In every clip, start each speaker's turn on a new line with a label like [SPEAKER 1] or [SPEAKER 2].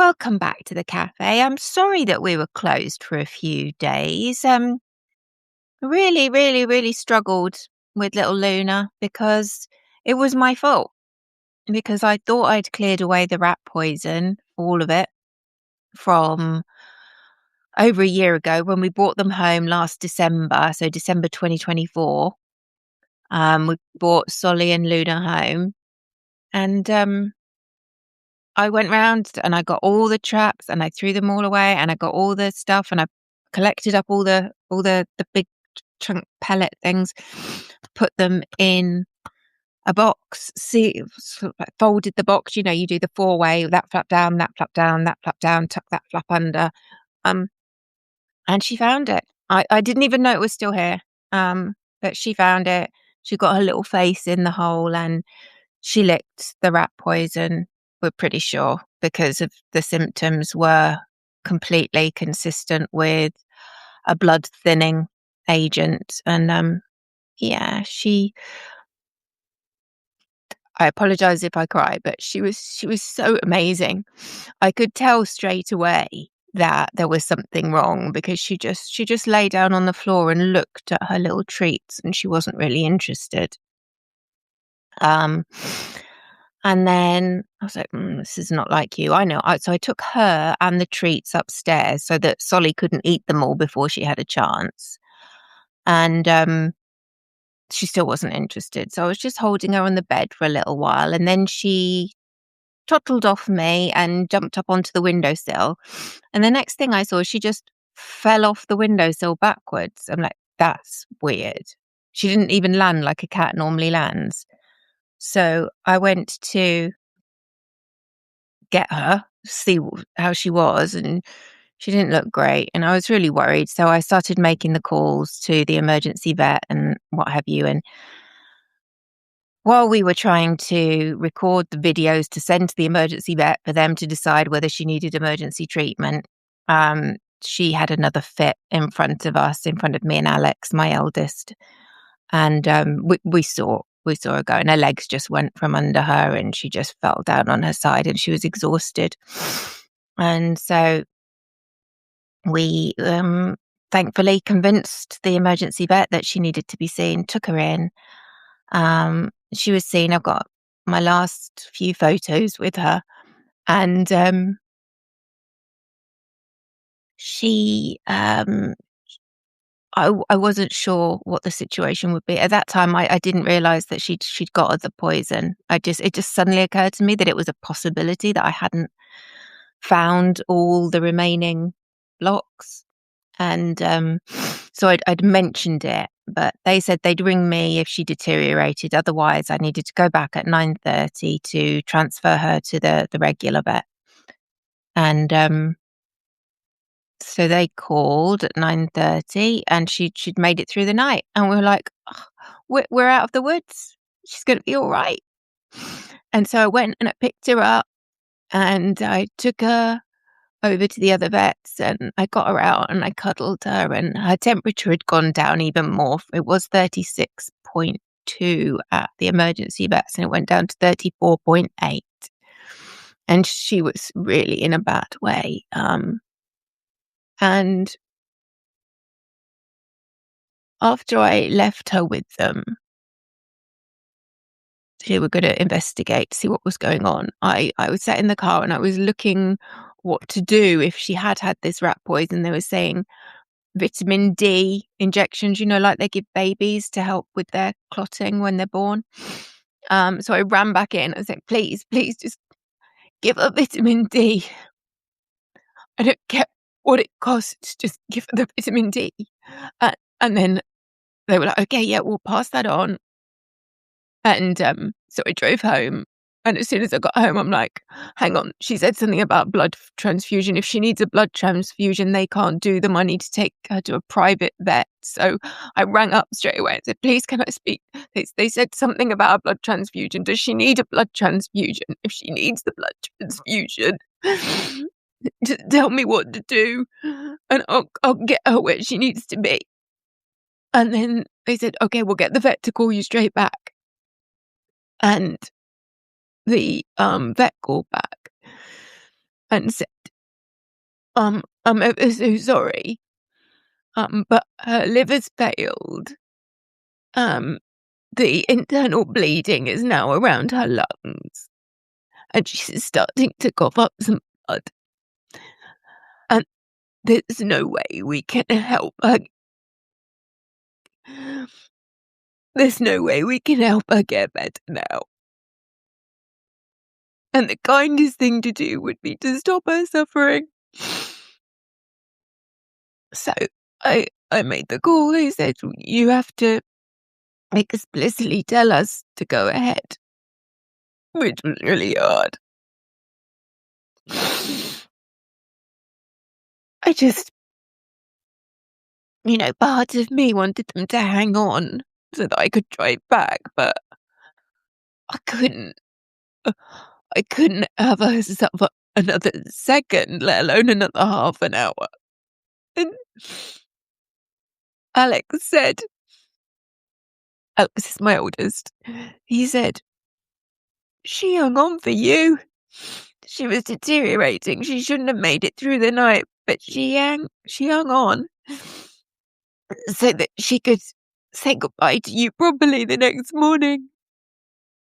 [SPEAKER 1] Welcome back to the cafe. I'm sorry that we were closed for a few days. Really, really, really struggled with little Luna because it was my fault. Because I thought I'd cleared away the rat poison, all of it, from over a year ago when we brought them home last December. So December 2024. We brought Solly and Luna home, and I went round and I got all the traps and I threw them all away and I got all the stuff and I collected up all the big chunk pellet things, put them in a box, sort of like folded the box, you do the four-way, that flap down, that flap down, that flap down, tuck that flap under. Um, and she found it. I didn't even know it was still here. But she found it. She got her little face in the hole and she licked the rat poison, we're pretty sure, because of the symptoms were completely consistent with a blood thinning agent. And yeah, I apologize if I cry, but she was so amazing. I could tell straight away that there was something wrong because she just lay down on the floor and looked at her little treats and she wasn't really interested. Um, and then I was like, this is not like you. I know. So I took her and the treats upstairs so that Solly couldn't eat them all before she had a chance. And she still wasn't interested. So I was just holding her on the bed for a little while. And then she toddled off me and jumped up onto the windowsill. And the next thing I saw, she just fell off the windowsill backwards. I'm like, that's weird. She didn't even land like a cat normally lands. So I went to get her, see how she was, and she didn't look great. And I was really worried. So I started making the calls to the emergency vet and what have you. And while we were trying to record the videos to send to the emergency vet for them to decide whether she needed emergency treatment, she had another fit in front of us, in front of me and Alex, my eldest. And we saw her go, and her legs just went from under her and she just fell down on her side and she was exhausted. And so we thankfully convinced the emergency vet that she needed to be seen, took her in. She was seen. I've got my last few photos with her, and she I wasn't sure what the situation would be. At that time, I didn't realize that she'd got the poison. It just suddenly occurred to me that it was a possibility that I hadn't found all the remaining blocks. And so I'd mentioned it, but they said they'd ring me if she deteriorated. Otherwise, I needed to go back at 9:30 to transfer her to the regular vet. And so they called at 9:30 and she'd made it through the night. And we were like, "Oh, we're out of the woods. She's going to be all right." And so I went and I picked her up and I took her over to the other vets and I got her out and I cuddled her and her temperature had gone down even more. It was 36.2 at the emergency vets and it went down to 34.8. And she was really in a bad way. And after I left her with them, they were going to investigate, see what was going on. I was sat in the car and I was looking what to do if she had this rat poison. They were saying vitamin D injections, like they give babies to help with their clotting when they're born. So I ran back in. I was like, please just give her vitamin D. I don't care what it costs. Just give her the vitamin D. And then they were like, okay, yeah, we'll pass that on. And so I drove home. And as soon as I got home, I'm like, hang on. She said something about blood transfusion. If she needs a blood transfusion, they can't do the money to take her to a private vet. So I rang up straight away and said, please, can I speak? They said something about a blood transfusion. Does she need a blood transfusion? If she needs the blood transfusion, just tell me what to do and I'll get her where she needs to be. And then they said, okay, we'll get the vet to call you straight back. And the vet called back and said, "I'm ever so sorry, but her liver's failed. Um, the internal bleeding is now around her lungs, and she's starting to cough up some blood, and there's no way we can help her. There's no way we can help her get better now. And the kindest thing to do would be to stop her suffering." So I made the call. They said, "You have to explicitly tell us to go ahead," which was really hard. I just, part of me wanted them to hang on so that I could drive back, but I couldn't. I couldn't have her suffer another second, let alone another half an hour. And Alex said, Alex is my oldest, he said, "She hung on for you. She was deteriorating. She shouldn't have made it through the night, but she hung on so that she could say goodbye to you properly the next morning."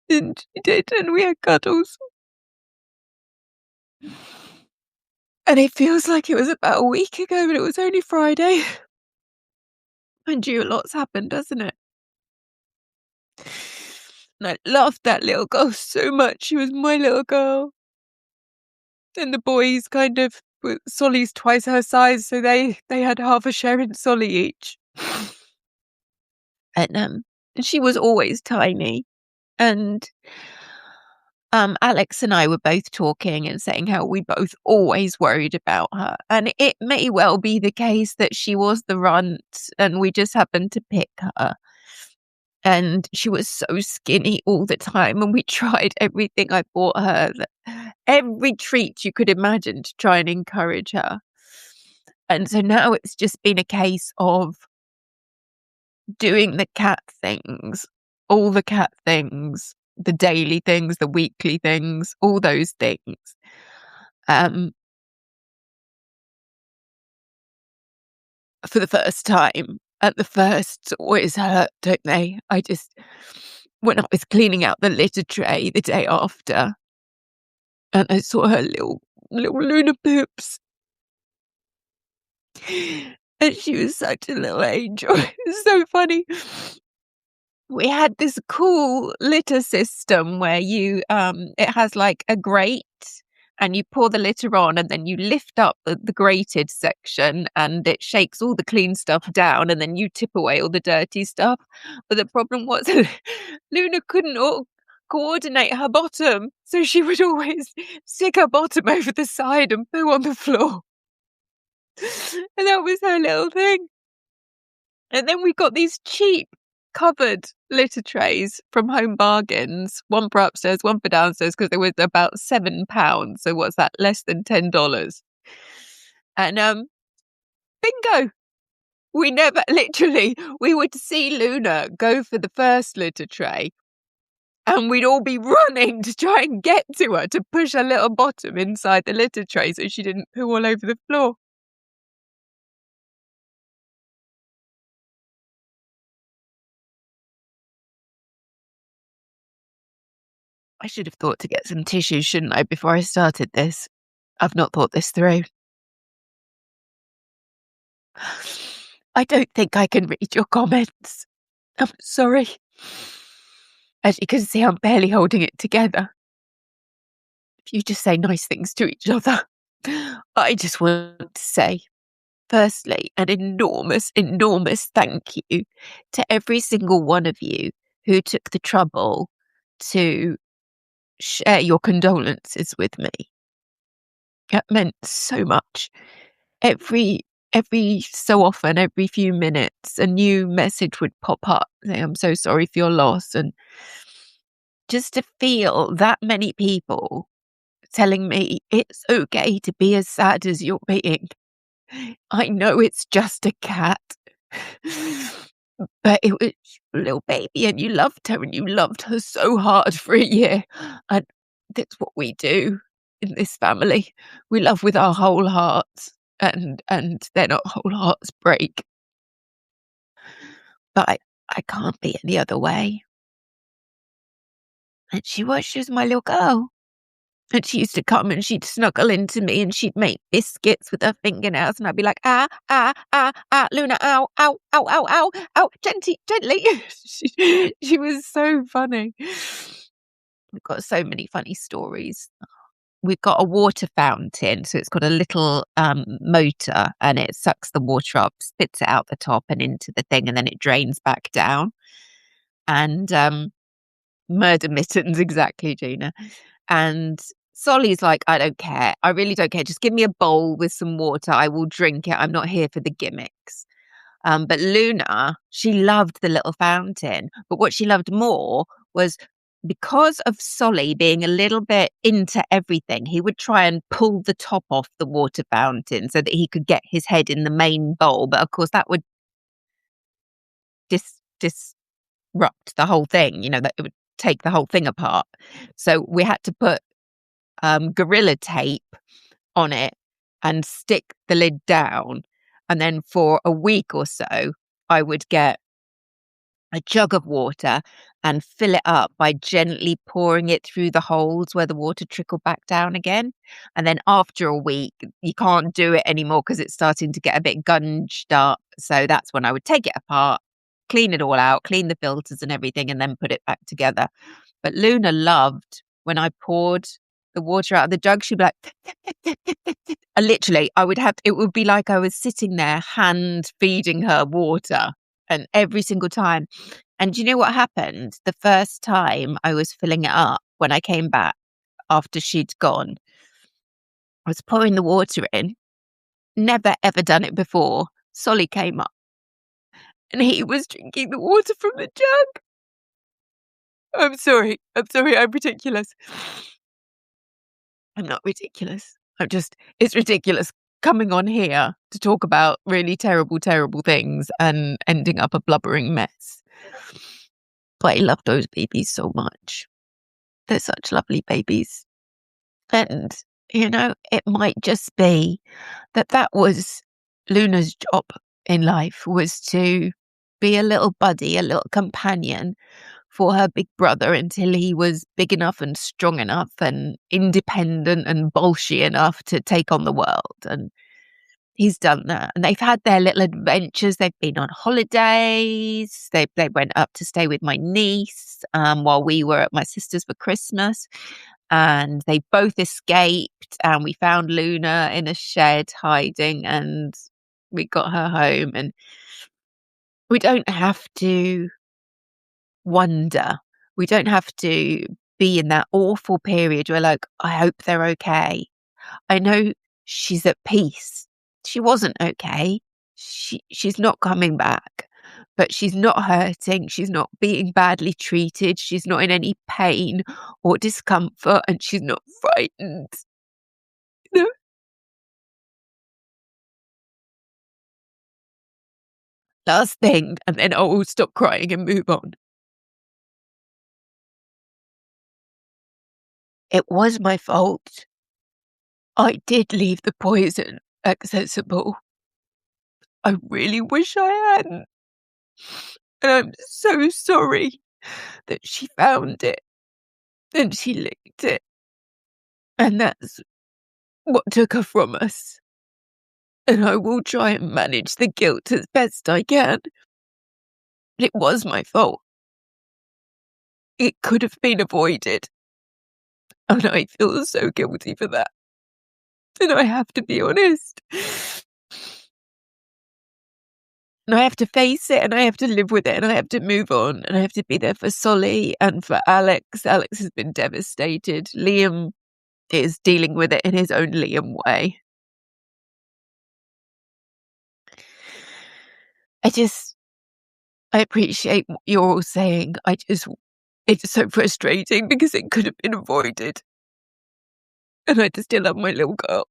[SPEAKER 1] And she did, and we had cuddles. And it feels like it was about a week ago, but it was only Friday. And a lot's happened, doesn't it? And I loved that little girl so much. She was my little girl. And the boys Solly's twice her size, so they had half a share in Solly each. And she was always tiny. And Alex and I were both talking and saying how we both always worried about her. And it may well be the case that she was the runt and we just happened to pick her. And she was so skinny all the time, and we tried everything I bought her, every treat you could imagine to try and encourage her. And so now it's just been a case of doing the cat things, all the cat things, the daily things, the weekly things, all those things. For the first time. At the first always hurt, don't they? When I was cleaning out the litter tray the day after, and I saw her little Luna poops, and she was such a little angel. It's so funny. We had this cool litter system where it has like a grate and you pour the litter on and then you lift up the grated section and it shakes all the clean stuff down and then you tip away all the dirty stuff. But the problem was Luna couldn't coordinate her bottom, so she would always stick her bottom over the side and poo on the floor. And that was her little thing. And then we got these cheap covered litter trays from Home Bargains, one for upstairs, one for downstairs, because they were about £7. So what's that? Less than $10. And bingo. We would see Luna go for the first litter tray, and we'd all be running to try and get to her to push her little bottom inside the litter tray so she didn't poo all over the floor. I should have thought to get some tissues, shouldn't I, before I started this? I've not thought this through. I don't think I can read your comments. I'm sorry. As you can see, I'm barely holding it together. If you just say nice things to each other. I just want to say, firstly, an enormous, enormous thank you to every single one of you who took the trouble to share your condolences with me. It meant so much. Every so often, every few minutes, a new message would pop up saying, "I'm so sorry for your loss." And just to feel that many people telling me it's okay to be as sad as you're being. I know it's just a cat, but it was a little baby and you loved her so hard for a year. And that's what we do. in this family. We love with our whole hearts, and they're not whole hearts break. But I can't be any other way. And she was my little girl. And she used to come and she'd snuggle into me and she'd make biscuits with her fingernails and I'd be like, Luna, ow, ow, ow, ow, ow, ow, gently. She was so funny. We've got so many funny stories. We've got a water fountain, so it's got a little motor and it sucks the water up, spits it out the top and into the thing, and then it drains back down. And murder mittens, exactly, Gina. And Solly's like, I don't care. I really don't care. Just give me a bowl with some water. I will drink it. I'm not here for the gimmicks. But Luna, she loved the little fountain. But what she loved more was because of Solly being a little bit into everything, he would try and pull the top off the water fountain so that he could get his head in the main bowl. But of course, that would disrupt the whole thing, that it would take the whole thing apart. So we had to put Gorilla Tape on it and stick the lid down. And then for a week or so, I would get a jug of water and fill it up by gently pouring it through the holes where the water trickled back down again. And then after a week, you can't do it anymore because it's starting to get a bit gunged up. So that's when I would take it apart, clean it all out, clean the filters and everything, and then put it back together. But Luna loved when I poured the water out of the jug, she'd be like, literally, it would be like I was sitting there hand feeding her water, and every single time. And do you know what happened? The first time I was filling it up when I came back after she'd gone, I was pouring the water in, never ever done it before. Solly came up and he was drinking the water from the jug. I'm sorry, I'm ridiculous. I'm not ridiculous. It's ridiculous coming on here to talk about really terrible, terrible things and ending up a blubbering mess. But I love those babies so much. They're such lovely babies. And, it might just be that was Luna's job in life, was to be a little buddy, a little companion for her big brother until he was big enough and strong enough and independent and bolshy enough to take on the world. And he's done that. And they've had their little adventures. They've been on holidays. They went up to stay with my niece while we were at my sister's for Christmas. And they both escaped. And we found Luna in a shed hiding. And we got her home. And we don't have to wonder. We don't have to be in that awful period where, like, I hope they're okay. I know she's at peace. She wasn't okay. She's not coming back, but she's not hurting. She's not being badly treated. She's not in any pain or discomfort, and she's not frightened. You know? Last thing, and then I will stop crying and move on. It was my fault. I did leave the poison accessible. I really wish I hadn't. And I'm so sorry that she found it and she licked it. And that's what took her from us. And I will try and manage the guilt as best I can. It was my fault. It could have been avoided. And I feel so guilty for that. And I have to be honest. And I have to face it, and I have to live with it, and I have to move on, and I have to be there for Solly and for Alex. Alex has been devastated. Liam is dealing with it in his own Liam way. I appreciate what you're all saying. It's so frustrating because it could have been avoided. And I just still love my little girl.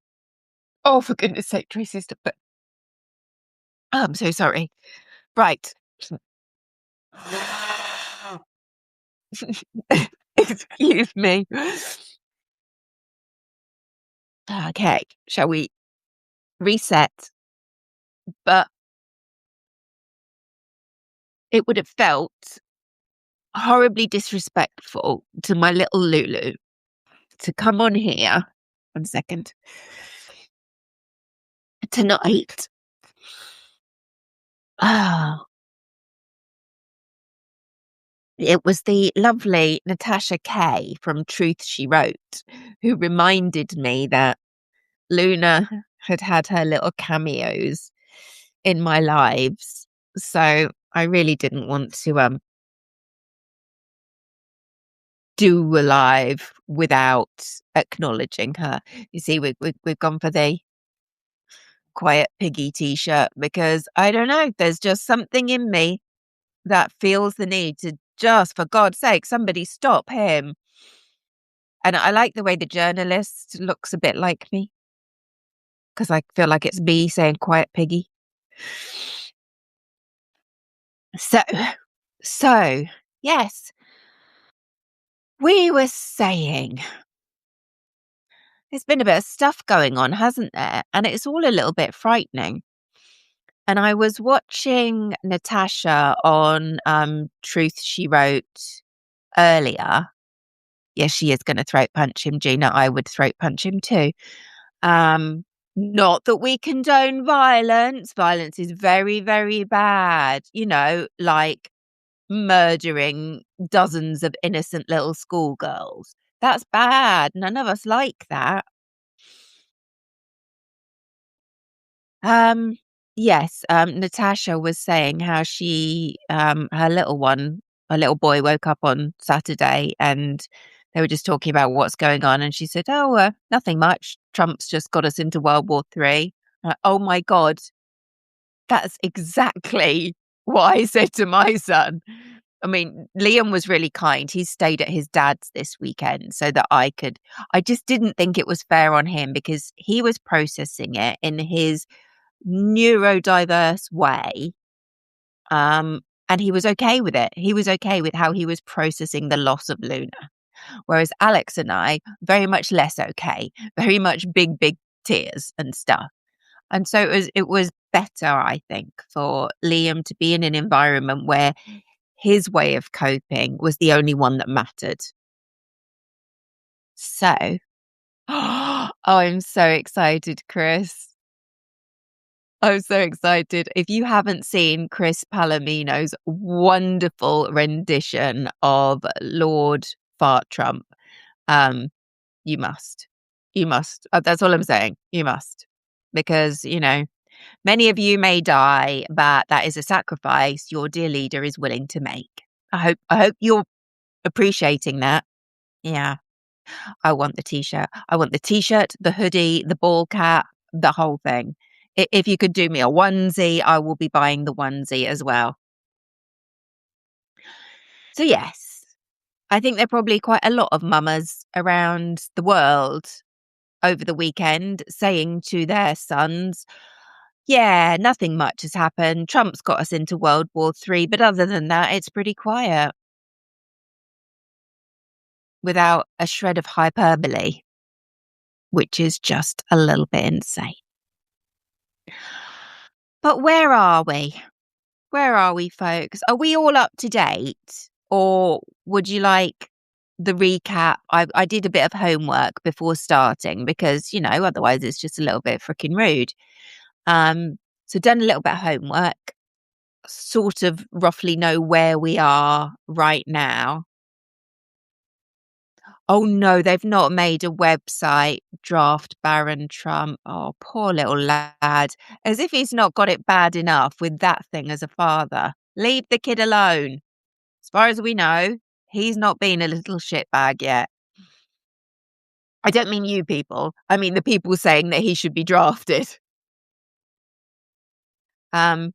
[SPEAKER 1] Oh, for goodness sake, Tracy, stop it. Oh, I'm so sorry. Right. Excuse me. Okay, shall we reset? But it would have felt horribly disrespectful to my little Lulu to come on here, 1 second, tonight. Ah, it was the lovely Natasha Kay from Truth She Wrote who reminded me that Luna had had her little cameos in my lives. So I really didn't want to do a live without acknowledging her. You see, we've gone for the Quiet Piggy t-shirt because I don't know, there's just something in me that feels the need to just, for God's sake, somebody stop him. And I like the way the journalist looks a bit like me because I feel like it's me saying Quiet Piggy. So, so yes, we were saying there's been a bit of stuff going on, hasn't there? And it's all a little bit frightening. And I was watching Natasha on Truth She Wrote earlier. Yes, she is going to throat punch him, Gina. I would throat punch him too. Not that we condone violence. Violence is very, very bad. You know, like murdering dozens of innocent little schoolgirls. That's bad. None of us like that. Um, yes, Natasha was saying how she, her little boy woke up on Saturday and they were just talking about what's going on. And she said, "Oh, nothing much. Trump's just got us into World War III." Oh my God, that's exactly what I said to my son. I mean, Liam was really kind. He stayed at his dad's this weekend so that I just didn't think it was fair on him because he was processing it in his neurodiverse way. And he was okay with it. He was okay with how he was processing the loss of Luna. Whereas Alex and I, very much less okay, very much big, big tears and stuff. And so it was better, I think, for Liam to be in an environment where his way of coping was the only one that mattered. So, oh, I'm so excited, Chris. I'm so excited. If you haven't seen Chris Palomino's wonderful rendition of Lord Fart Trump, um, you must. You must. That's all I'm saying. You must. Because, many of you may die, but that is a sacrifice your dear leader is willing to make. I hope you're appreciating that. Yeah. I want the t-shirt. I want the t-shirt, the hoodie, the ball cap, the whole thing. If you could do me a onesie, I will be buying the onesie as well. So yes, I think there are probably quite a lot of mamas around the world over the weekend saying to their sons, yeah, nothing much has happened. Trump's got us into World War III, but other than that, it's pretty quiet. Without a shred of hyperbole, which is just a little bit insane. But where are we? Where are we, folks? Are we all up to date? Or would you like the recap? I did a bit of homework before starting because, otherwise it's just a little bit freaking rude. So done a little bit of homework, sort of roughly know where we are right now. Oh no, they've not made a website, Draft Baron Trump. Oh, poor little lad. As if he's not got it bad enough with that thing as a father. Leave the kid alone. As far as we know, he's not been a little shitbag yet. I don't mean you people. I mean the people saying that he should be drafted. Yeah.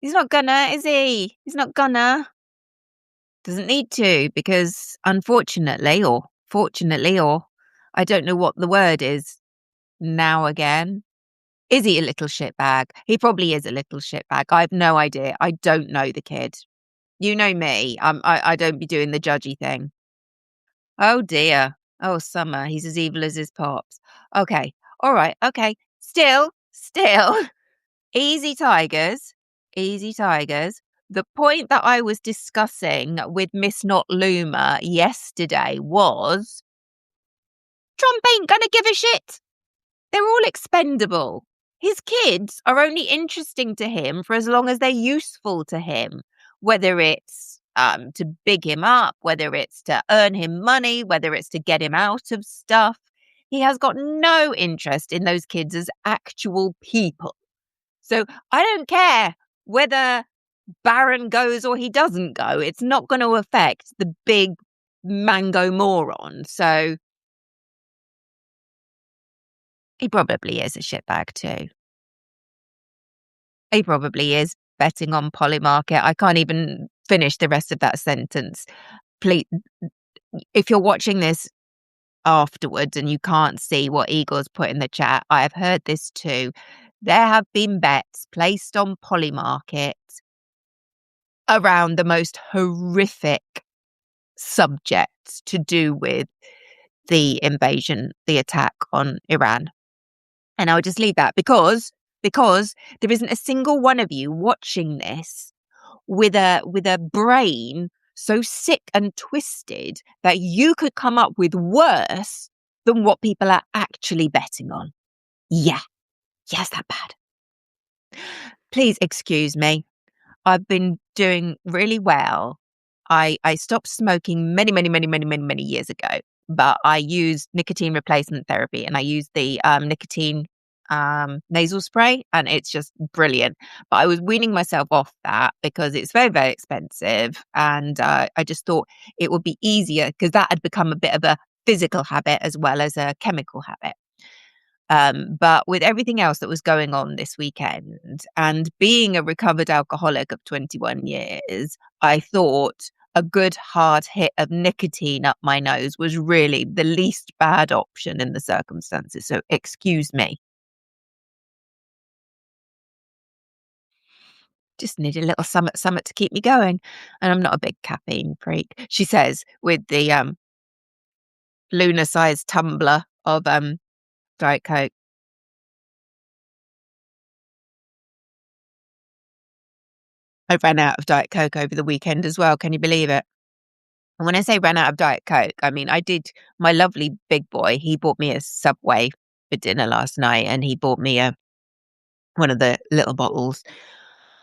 [SPEAKER 1] He's not gonna, is he? He's not gonna. Doesn't need to because unfortunately or fortunately or I don't know what the word is now again. Is he a little shitbag? He probably is a little shitbag. I have no idea. I don't know the kid. You know me. I don't be doing the judgy thing. Oh dear. Oh, Summer. He's as evil as his pops. Okay. All right. Okay. Still. Easy tigers. Easy tigers. The point that I was discussing with Miss Not Luma yesterday was Trump ain't gonna give a shit. They're all expendable. His kids are only interesting to him for as long as they're useful to him, whether it's to big him up, whether it's to earn him money, whether it's to get him out of stuff. He has got no interest in those kids as actual people. So I don't care whether Barron goes or he doesn't go. It's not going to affect the big mango moron. So he probably is a shitbag too. He probably is betting on Polymarket. I can't even finish the rest of that sentence. Please, if you're watching this afterwards and you can't see what Igor's put in the chat, I have heard this too. There have been bets placed on Polymarket around the most horrific subjects to do with the invasion, the attack on Iran. And I'll just leave that because there isn't a single one of you watching this with a brain so sick and twisted that you could come up with worse than what people are actually betting on. Yeah. Yes, that bad. Please excuse me. I've been doing really well. I stopped smoking many years ago, but I used nicotine replacement therapy and I used the nicotine nasal spray, and it's just brilliant. But I was weaning myself off that because it's very expensive, and I just thought it would be easier because that had become a bit of a physical habit as well as a chemical habit. But with everything else that was going on this weekend and being a recovered alcoholic of 21 years, I thought a good hard hit of nicotine up my nose was really the least bad option in the circumstances. So excuse me. Just need a little summit to keep me going. And I'm not a big caffeine freak, she says, with the lunar-sized tumbler of Diet Coke. I ran out of Diet Coke over the weekend as well. Can you believe it? And when I say ran out of Diet Coke, I mean, I did. My lovely big boy, he bought me a Subway for dinner last night, and he bought me one of the little bottles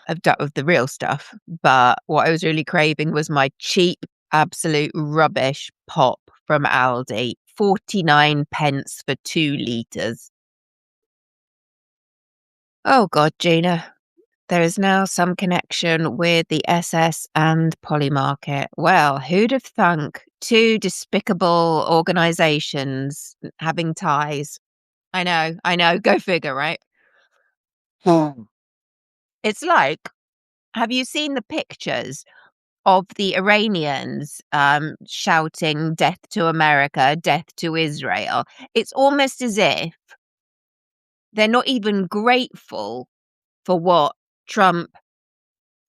[SPEAKER 1] of the real stuff. But what I was really craving was my cheap, absolute rubbish pop from Aldi, 49 pence for 2 litres. Oh God, Gina. There is now some connection with the SS and Polymarket. Well, who'd have thunk two despicable organisations having ties? I know. Go figure, right? It's like, have you seen the pictures of the Iranians shouting death to America, death to Israel? It's almost as if they're not even grateful for what Trump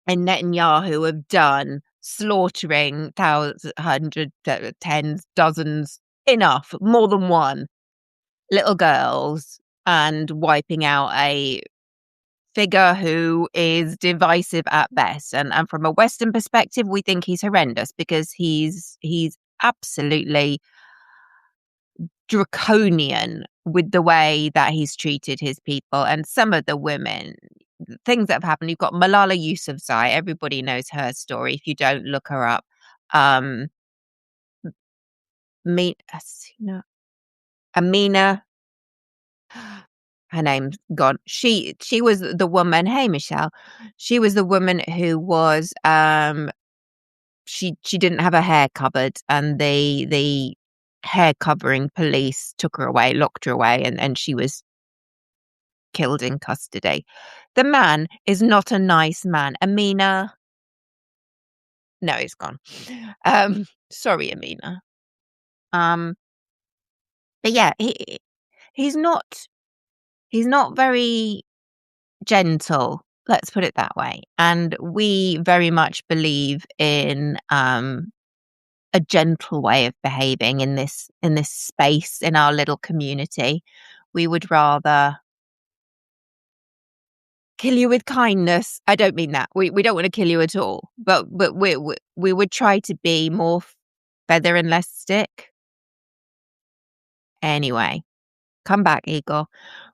[SPEAKER 1] and Netanyahu have done, slaughtering thousands, hundreds, tens, dozens, enough, more than one, little girls, and wiping out a figure who is divisive at best. And from a Western perspective, we think he's horrendous because he's absolutely draconian with the way that he's treated his people. And some of the women, things that have happened. You've got Malala Yousafzai. Everybody knows her story. If you don't, look her up. Me, Amina. Her name's gone. She was the woman. Hey, Michelle. She was the woman who was she didn't have her hair covered, and the hair covering police took her away, locked her away, and she was killed in custody. The man is not a nice man. Amina. No, he's gone. Sorry, Amina. But yeah, he's not very gentle. Let's put it that way. And we very much believe in a gentle way of behaving in this space in our little community. We would rather kill you with kindness. I don't mean that. We don't want to kill you at all, but we would try to be more feather and less stick. Anyway, come back, Eagle.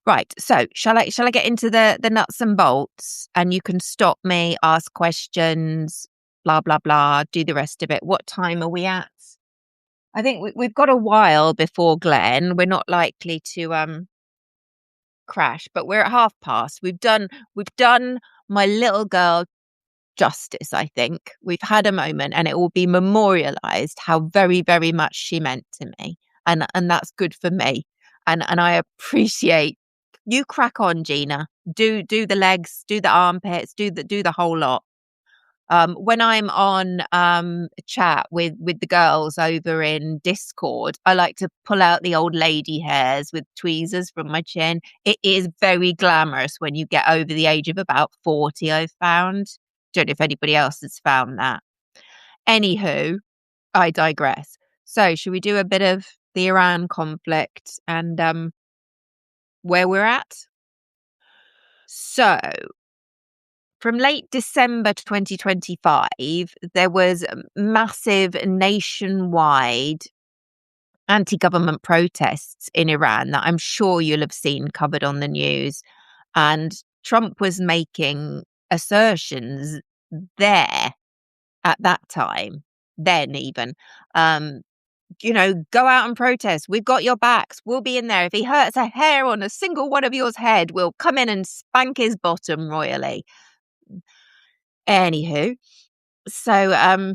[SPEAKER 1] Right. So shall I get into the nuts and bolts, and you can stop me, ask questions, blah blah blah, do the rest of it. What time are we at? I think we've got a while before Glenn. We're not likely to crash, but we're at past. We've done my little girl justice. I think we've had a moment, and it will be memorialized how very, very much she meant to me, and that's good for me. And I appreciate you. Crack on, Gina. Do the legs, do the armpits, do the whole lot. When I'm on a chat with the girls over in Discord, I like to pull out the old lady hairs with tweezers from my chin. It is very glamorous when you get over the age of about 40, I've found. Don't know if anybody else has found that. Anywho, I digress. So should we do a bit of the Iran conflict and where we're at? So from late December 2025, there was massive nationwide anti-government protests in Iran that I'm sure you'll have seen covered on the news. And Trump was making assertions there at that time, then even, go out and protest. We've got your backs. We'll be in there. If he hurts a hair on a single one of yours head, we'll come in and spank his bottom royally. Anywho, so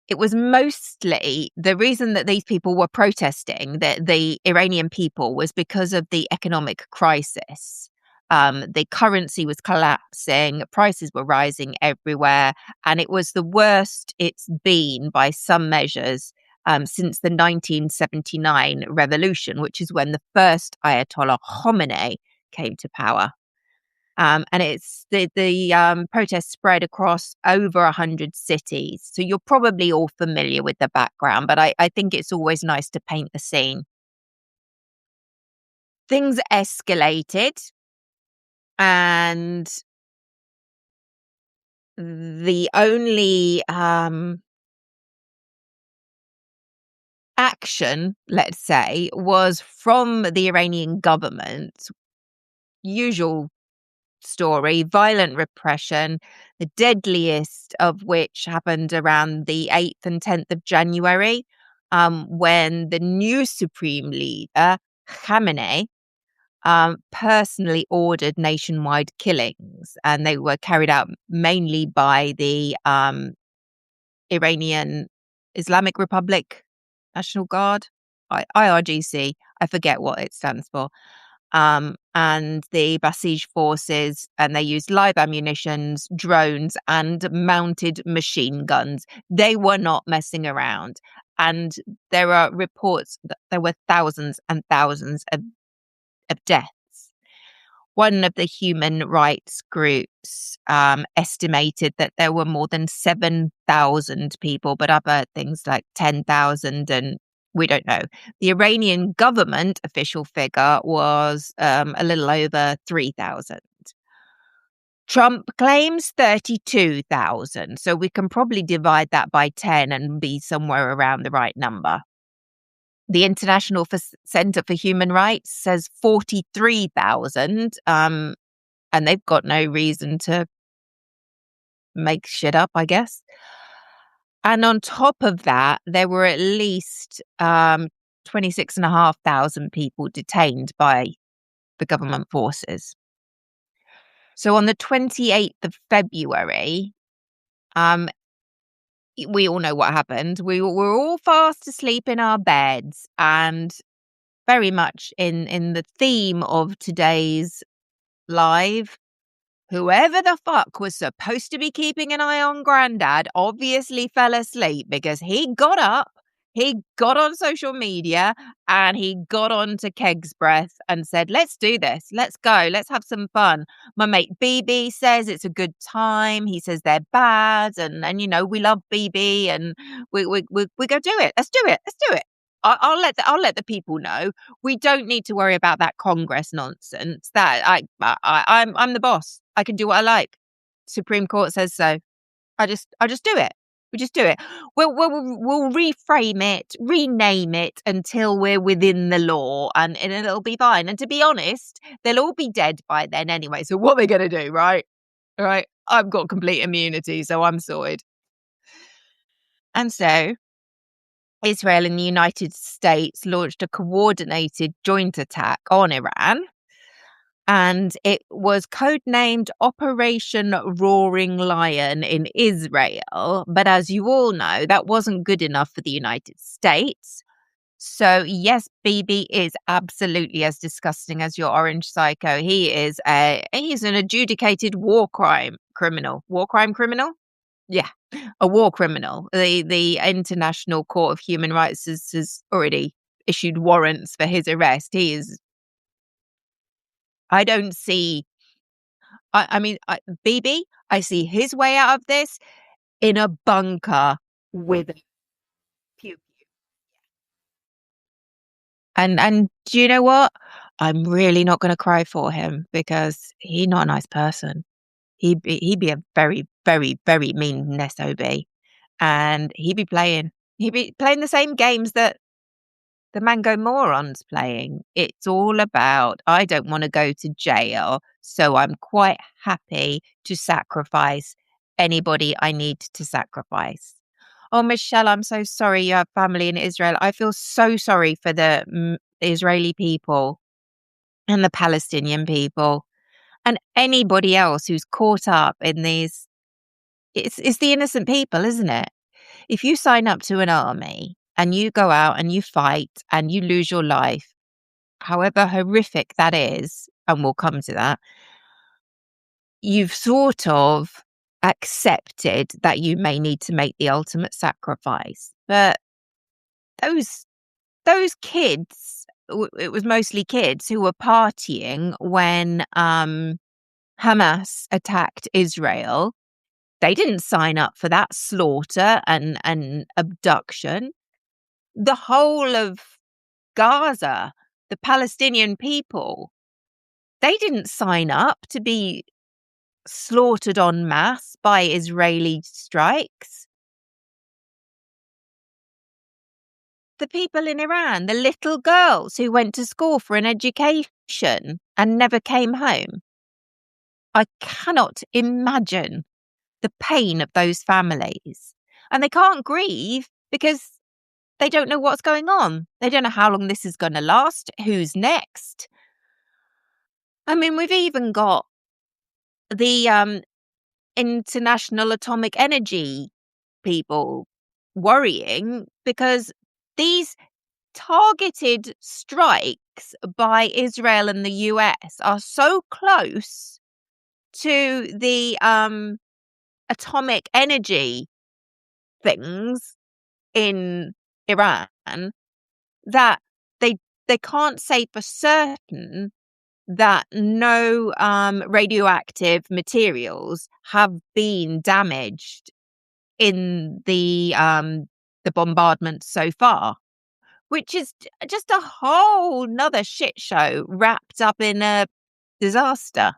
[SPEAKER 1] it was mostly the reason that these people were protesting, that the Iranian people, was because of the economic crisis. The currency was collapsing, prices were rising everywhere, and it was the worst it's been by some measures since the 1979 revolution, which is when the first Ayatollah Khomeini came to power. And it's the protest spread across over 100 cities. So you're probably all familiar with the background, but I think it's always nice to paint the scene. Things escalated, and the only action, let's say, was from the Iranian government. Usual story, violent repression, the deadliest of which happened around the 8th and 10th of January, when the new supreme leader, Khamenei, personally ordered nationwide killings, and they were carried out mainly by the Iranian Islamic Republic National Guard, IRGC. I forget what it stands for. And the Basij forces, and they used live ammunitions, drones, and mounted machine guns. They were not messing around. And there are reports that there were thousands and thousands of deaths. One of the human rights groups estimated that there were more than 7,000 people, but other things like 10,000, and we don't know. The Iranian government official figure was a little over 3,000. Trump claims 32,000, so we can probably divide that by 10 and be somewhere around the right number. The International Center for Human Rights says 43,000, and they've got no reason to make shit up, I guess. And on top of that, there were at least 26,500 people detained by the government forces. So on the 28th of February, we all know what happened. We were all fast asleep in our beds, and very much in the theme of today's live, whoever the fuck was supposed to be keeping an eye on Grandad obviously fell asleep, because he got up, He got on social media and he got on to Keg's Breath and said, "Let's do this. Let's go. Let's have some fun." My mate BB says it's a good time. He says they're bad and we love BB and we go do it. Let's do it. Let's do it. I'll let the people know. We don't need to worry about that Congress nonsense. That I'm the boss. I can do what I like. Supreme Court says so. I just do it. We just do it. We'll reframe it, rename it until we're within the law, and it'll be fine. And to be honest, they'll all be dead by then anyway. So what are they going to do, right? Right? I've got complete immunity, so I'm sorted. And so Israel and the United States launched a coordinated joint attack on Iran. And it was codenamed Operation Roaring Lion in Israel. But as you all know, that wasn't good enough for the United States. So, yes, BB is absolutely as disgusting as your orange psycho. He's an adjudicated war crime criminal. War crime criminal? Yeah, a war criminal. The International Court of Human Rights has already issued warrants for his arrest. I don't see I mean, BB, I see his way out of this in a bunker with a pew pew. And do you know what? I'm really not gonna cry for him because he's not a nice person. He'd be a very, very, very mean SOB, and he'd be playing the same games that the Mango Moron's playing. It's all about, I don't want to go to jail, so I'm quite happy to sacrifice anybody I need to sacrifice. Oh, Michelle, I'm so sorry you have family in Israel. I feel so sorry for the Israeli people and the Palestinian people and anybody else who's caught up in these. It's the innocent people, isn't it? If you sign up to an army and you go out and you fight and you lose your life, however horrific that is, and we'll come to that, you've sort of accepted that you may need to make the ultimate sacrifice. But those kids, it was mostly kids who were partying when Hamas attacked Israel. They didn't sign up for that slaughter and abduction. The whole of Gaza, the Palestinian people, they didn't sign up to be slaughtered en masse by Israeli strikes. The people in Iran, the little girls who went to school for an education and never came home. I cannot imagine the pain of those families. And they can't grieve because they don't know what's going on. They don't know how long this is going to last, who's next. I mean, we've even got the International Atomic Energy people worrying because these targeted strikes by Israel and the US are so close to the atomic energy things in Iran that they can't say for certain that no radioactive materials have been damaged in the bombardment so far, which is just a whole nother shit show wrapped up in a disaster.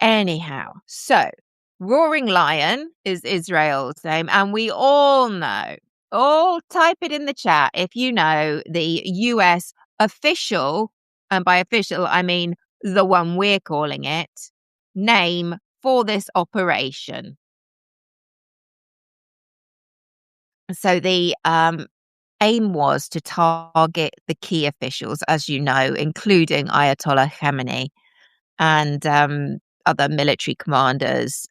[SPEAKER 1] Anyhow, so Roaring Lion is Israel's name, and we all know, all type it in the chat if you know the US official, and by official, I mean the one we're calling it, name for this operation. So the aim was to target the key officials, as you know, including Ayatollah Khamenei and other military commanders,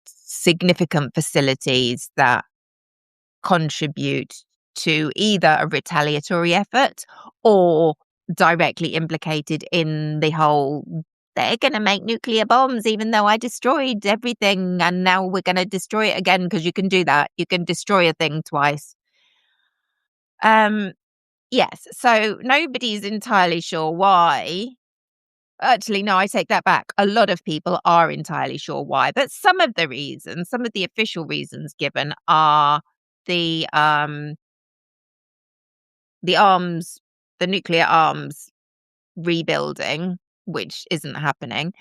[SPEAKER 1] significant facilities that contribute to either a retaliatory effort or directly implicated in the whole they're going to make nuclear bombs, even though I destroyed everything. And now we're going to destroy it again, because you can do that. You can destroy a thing twice. Yes. So nobody's entirely sure why. Actually, no, I take that back. A lot of people are entirely sure why, but some of the reasons, some of the official reasons given are the arms, the nuclear arms rebuilding, which isn't happening,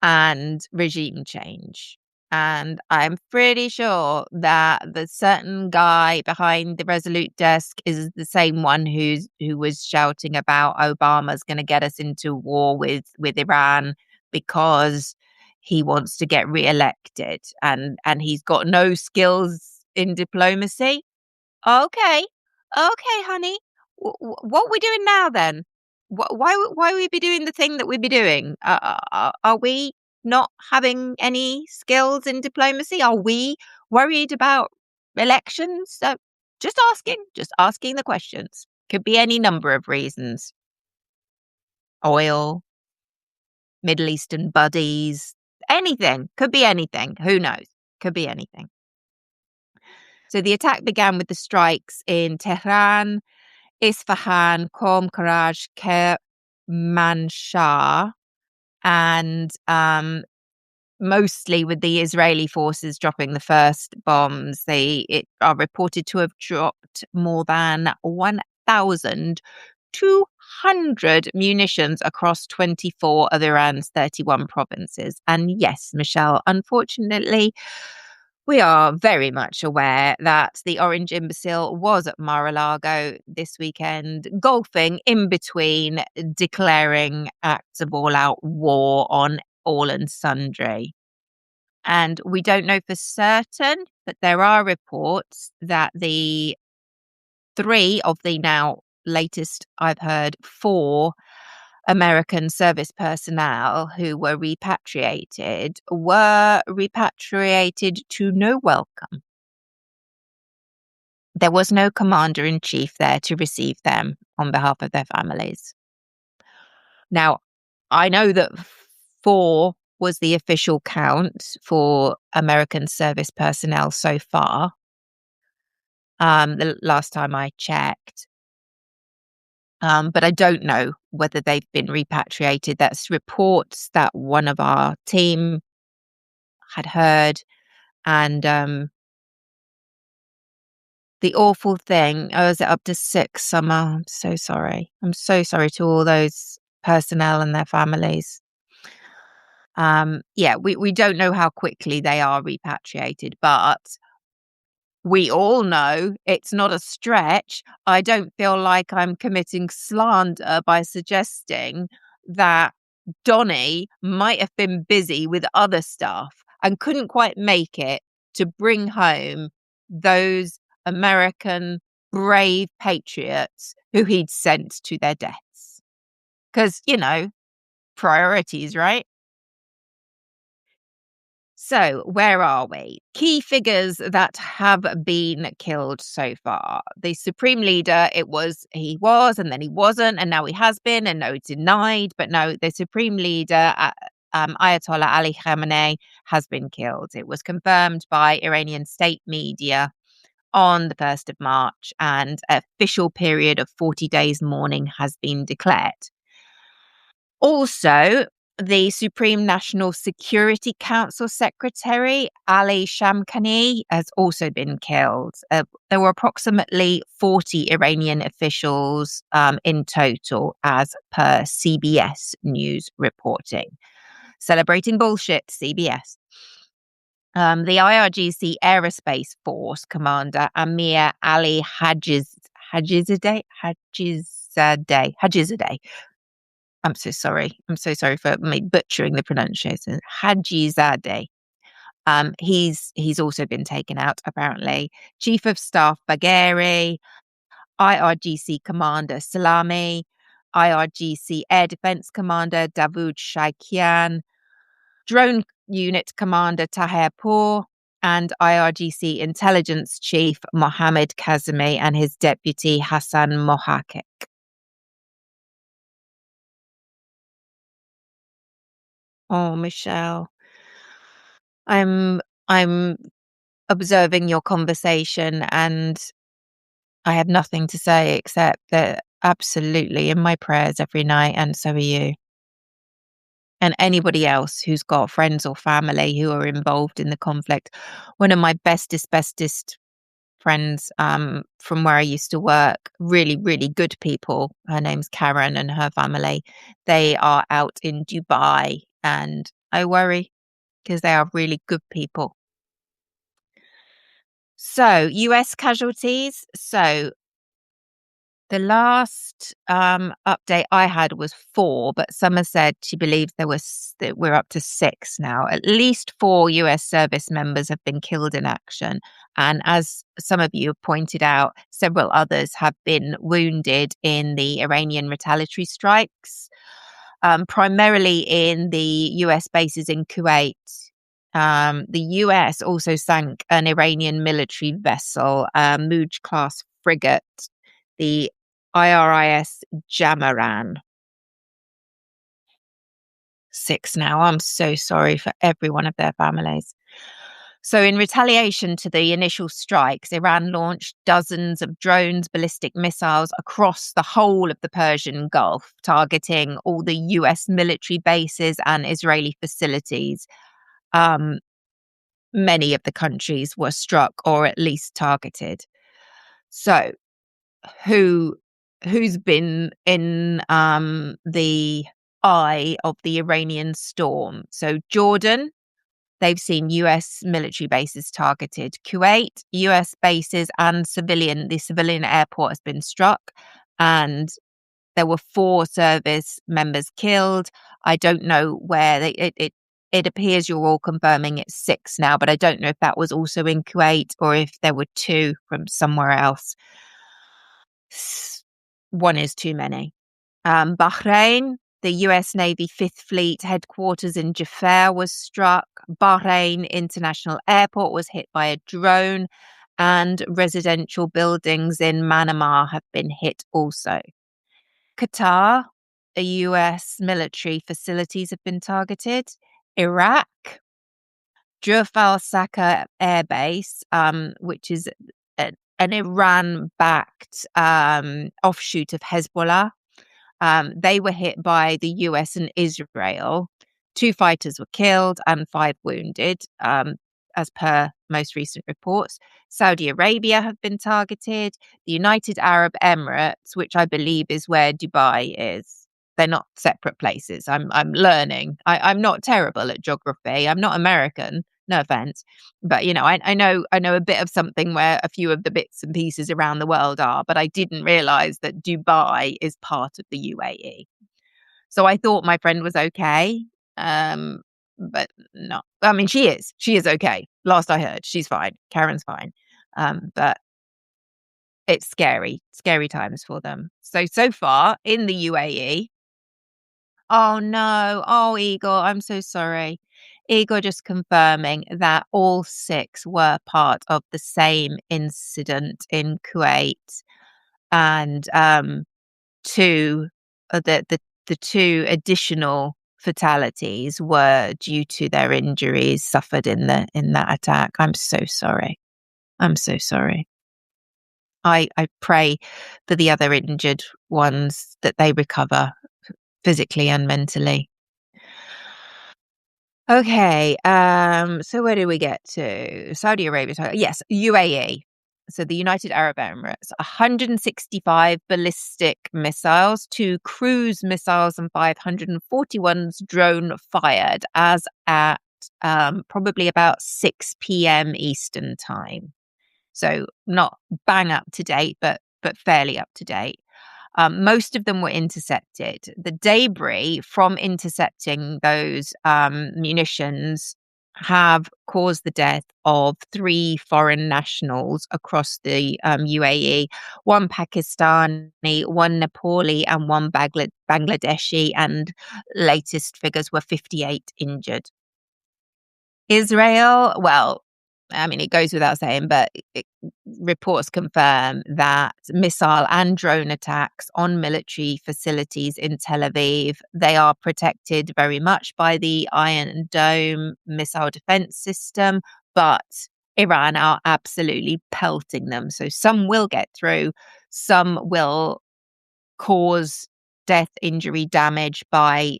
[SPEAKER 1] and regime change. And I'm pretty sure that the certain guy behind the Resolute desk is the same one who was shouting about Obama's going to get us into war with Iran because he wants to get reelected, and he's got no skills in diplomacy. Okay. Okay, honey. What we doing now then? Why we be doing the thing that we be doing? Are we not having any skills in diplomacy? Are we worried about elections? Just asking the questions. Could be any number of reasons. Oil, Middle Eastern buddies, anything. Could be anything. Who knows? Could be anything. So the attack began with the strikes in Tehran, Isfahan, Qom, Karaj, Kermanshah, and mostly with the Israeli forces dropping the first bombs. They are reported to have dropped more than 1,200 munitions across 24 of Iran's 31 provinces. And yes, Michelle, unfortunately, we are very much aware that the Orange Imbecile was at Mar-a-Lago this weekend, golfing in between declaring acts of all-out war on all and sundry. And we don't know for certain, but there are reports that the 3 of the now latest, I've heard, 4 American service personnel who were repatriated to no welcome. There was no commander-in-chief there to receive them on behalf of their families. Now, I know that 4 was the official count for American service personnel so far. The last time I checked. But I don't know whether they've been repatriated. That's reports that one of our team had heard. And the awful thing, is it up to 6? I'm so sorry. I'm so sorry to all those personnel and their families. Yeah, we don't know how quickly they are repatriated, but we all know it's not a stretch. I don't feel like I'm committing slander by suggesting that Donny might have been busy with other stuff and couldn't quite make it to bring home those American brave patriots who he'd sent to their deaths. Because, priorities, right? So, where are we? Key figures that have been killed so far. The supreme leader, he was, and then he wasn't, and now he has been, and no, denied. But no, the supreme leader, Ayatollah Ali Khamenei, has been killed. It was confirmed by Iranian state media on the 1st of March, and an official period of 40 days mourning has been declared. Also, the Supreme National Security Council Secretary, Ali Shamkhani, has also been killed. There were approximately 40 Iranian officials in total, as per CBS News reporting. Celebrating bullshit, CBS. The IRGC Aerospace Force Commander, Amir Ali Hajizadeh. I'm so sorry. I'm so sorry for me butchering the pronunciation. Hajizadeh. He's also been taken out, apparently. Chief of Staff Bagheri, IRGC Commander Salami, IRGC Air Defense Commander Davoud Shaikian, Drone Unit Commander Taherpour, and IRGC Intelligence Chief Mohammad Kazemi and his deputy Hassan Mohakek. Oh, Michelle, I'm I'm observing your conversation, and I have nothing to say except that absolutely in my prayers every night, and so are you. And anybody else who's got friends or family who are involved in the conflict. One of my bestest friends from where I used to work, really, really good people. Her name's Karen and her family. They are out in Dubai, and I worry because they are really good people. So, US casualties. So, the last update I had was 4, but Summer said she believes that we're up to 6 now. At least 4 US service members have been killed in action. And as some of you have pointed out, several others have been wounded in the Iranian retaliatory strikes, primarily in the US bases in Kuwait. The US also sank an Iranian military vessel, a Muj class frigate, the IRIS Jamaran. 6 now. I'm so sorry for every one of their families. So, in retaliation to the initial strikes, Iran launched dozens of drones, ballistic missiles across the whole of the Persian Gulf, targeting all the US military bases and Israeli facilities. Um, Many of the countries were struck or at least targeted. So, who who's been in the eye of the Iranian storm? So Jordan, they've seen US military bases targeted. Kuwait, US bases and the civilian airport has been struck, and there were 4 service members killed. I don't know where it appears you're all confirming it's 6 now, but I don't know if that was also in Kuwait or if there were 2 from somewhere else. 1 is too many. Bahrain, the US Navy Fifth Fleet headquarters in Jaffa was struck. Bahrain International Airport was hit by a drone, and residential buildings in Manama have been hit also. Qatar, the US military facilities have been targeted. Iraq, Juf al-Saka Air Base, which is an Iran-backed offshoot of Hezbollah. They were hit by the US and Israel. 2 fighters were killed and 5 wounded, as per most recent reports. Saudi Arabia have been targeted. The United Arab Emirates, which I believe is where Dubai is. They're not separate places. I'm learning. I'm not terrible at geography. I'm not American. No offense, but I know a bit of something where a few of the bits and pieces around the world are, but I didn't realize that Dubai is part of the UAE. So I thought my friend was okay, but no. I mean, she is. She is okay. Last I heard, she's fine. Karen's fine, but it's scary times for them. So far in the UAE. Oh, no. Oh, Igor, I'm so sorry. Igor just confirming that all 6 were part of the same incident in Kuwait, and 2 the 2 additional fatalities were due to their injuries suffered in that attack. I'm so sorry. I'm so sorry. I pray for the other injured ones that they recover physically and mentally. Okay, so where do we get to? Saudi Arabia. Yes, UAE. So the United Arab Emirates, 165 ballistic missiles, 2 cruise missiles, and 541 drone fired as at probably about 6 p.m. Eastern time. So not bang up to date, but fairly up to date. Most of them were intercepted. The debris from intercepting those munitions have caused the death of 3 foreign nationals across the UAE, 1 Pakistani, 1 Nepali, and 1 Bangladeshi, and latest figures were 58 injured. Israel, well, I mean, it goes without saying, but reports confirm that missile and drone attacks on military facilities in Tel Aviv, they are protected very much by the Iron Dome missile defense system, but Iran are absolutely pelting them. So some will get through, some will cause death, injury, damage by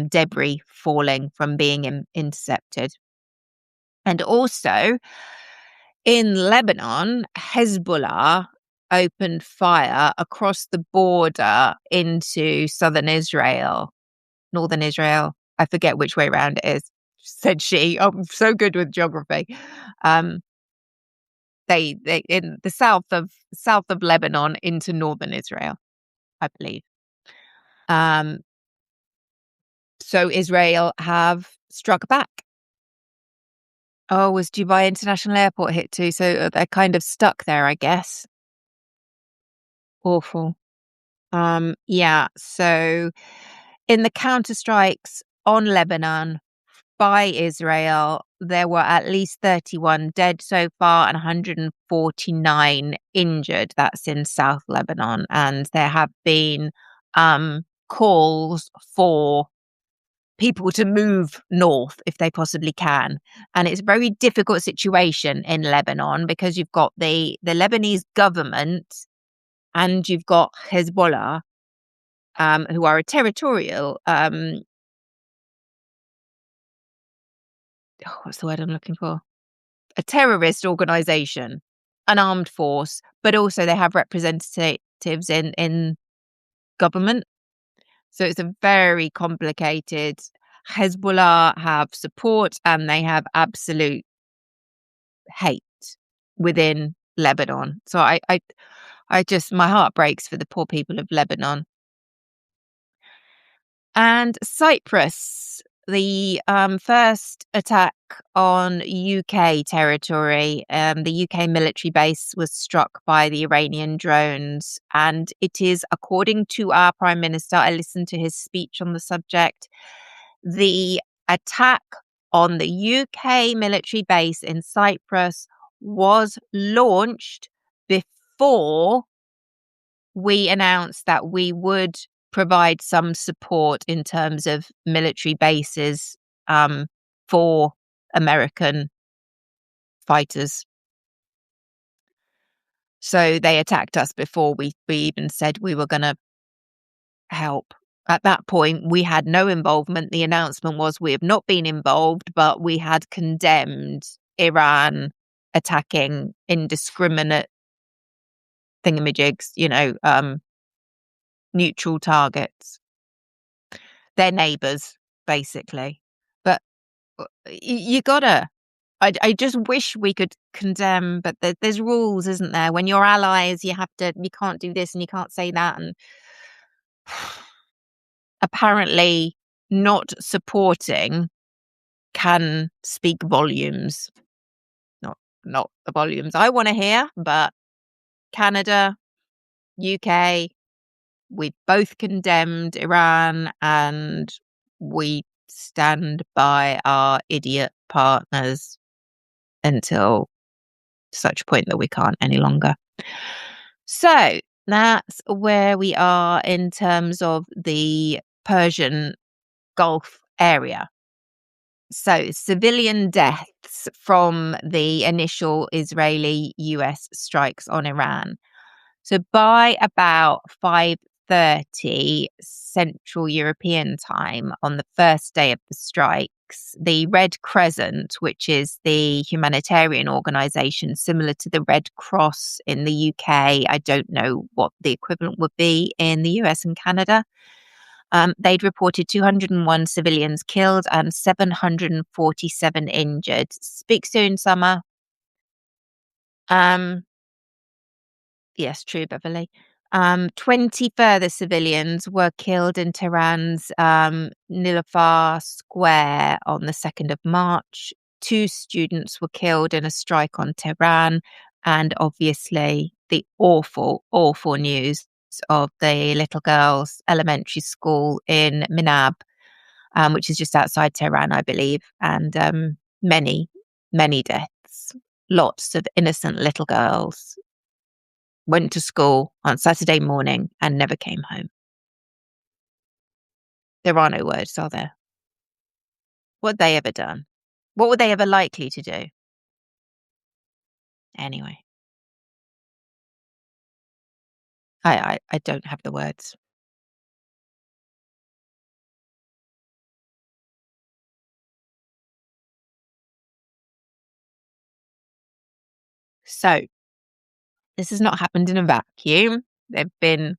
[SPEAKER 1] debris falling from being intercepted. And also, in Lebanon, Hezbollah opened fire across the border into southern Israel, northern Israel. I forget which way around it is, said she. Oh, I'm so good with geography. They in the south of Lebanon into northern Israel, I believe. So Israel have struck back. Oh, was Dubai International Airport hit too? So they're kind of stuck there, I guess. Awful. Yeah. So in the counterstrikes on Lebanon by Israel, there were at least 31 dead so far and 149 injured. That's in South Lebanon. And there have been calls for people to move north if they possibly can. And it's a very difficult situation in Lebanon because you've got the Lebanese government and you've got Hezbollah, who are a territorial, what's the word I'm looking for? A terrorist organization, an armed force, but also they have representatives in government. So it's a very complicated. Hezbollah have support and they have absolute hate within Lebanon. So I just, my heart breaks for the poor people of Lebanon. And Cyprus, the first attack on UK territory, the UK military base was struck by the Iranian drones. And it is, according to our Prime Minister, I listened to his speech on the subject, the attack on the UK military base in Cyprus was launched before we announced that we would provide some support in terms of military bases for American fighters. So they attacked us before we even said we were going to help. At that point, we had no involvement. The announcement was we have not been involved, but we had condemned Iran attacking indiscriminate thingamajigs, neutral targets. Their neighbours, basically. But you gotta. I just wish we could condemn, but there's rules, isn't there? When you're allies, you can't do this and you can't say that. And apparently not supporting can speak volumes. Not the volumes I want to hear, but Canada, UK, we both condemned Iran and we stand by our idiot partners until such point that we can't any longer. So that's where we are in terms of the Persian Gulf area. So civilian deaths from the initial Israeli-US strikes on Iran. So by about 5:30 Central European time on the first day of the strikes, the Red Crescent, which is the humanitarian organization similar to the Red Cross in the UK, I don't know what the equivalent would be in the US and Canada, they'd reported 201 civilians killed and 747 injured. Speak soon, Summer. Yes, true, Beverly. 20 further civilians were killed in Tehran's Nilafar Square on the 2nd of March. 2 students were killed in a strike on Tehran. And obviously, the awful, awful news of the little girls' elementary school in Minab, which is just outside Tehran, I believe. And many, many deaths. lots of innocent little girls went to school on Saturday morning and never came home. There are no words, are there? What had they ever done? What were they ever likely to do? Anyway, I don't have the words. So, this has not happened in a vacuum. There've been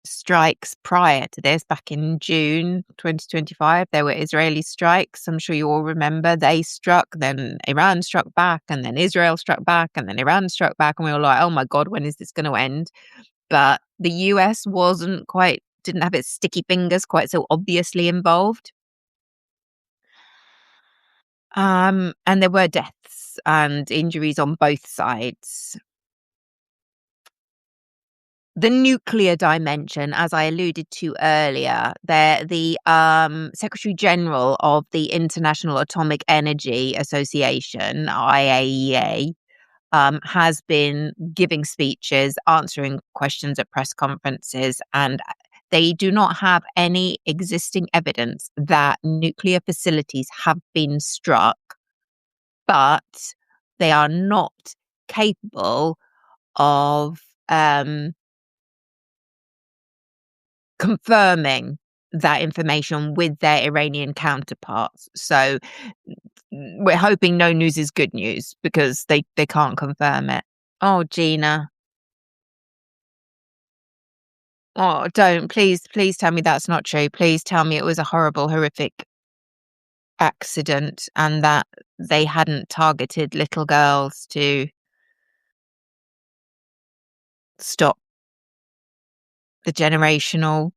[SPEAKER 1] strikes prior to this. Back in June 2025, there were Israeli strikes. I'm sure you all remember. They struck, then Iran struck back, and then Israel struck back, and then Iran struck back. And we were like, oh my God, when is this going to end? But the US didn't have its sticky fingers quite so obviously involved. And there were deaths and injuries on both sides. The nuclear dimension, as I alluded to earlier, the Secretary General of the International Atomic Energy Association, IAEA, has been giving speeches, answering questions at press conferences, and they do not have any existing evidence that nuclear facilities have been struck, but they are not capable of confirming that information with their Iranian counterparts. So we're hoping no news is good news because they can't confirm it. Oh, Gina. Oh, don't. Please tell me that's not true. Please tell me it was a horrible, horrific accident and that they hadn't targeted little girls to stop the generational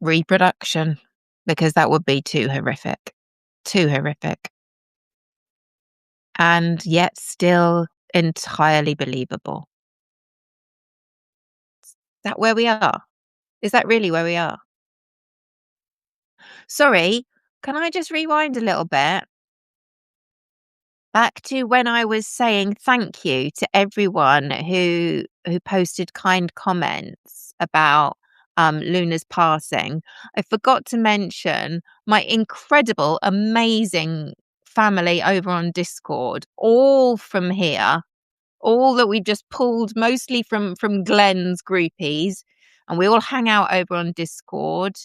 [SPEAKER 1] reproduction, because that would be too horrific. Too horrific. And yet still entirely believable. Is that where we are? Is that really where we are? Sorry, can I just rewind a little bit? Back to when I was saying thank you to everyone who posted kind comments about Luna's passing. I forgot to mention my incredible, amazing family over on Discord, all from here, all that we've just pulled mostly from Glenn's groupies, and we all hang out over on Discord.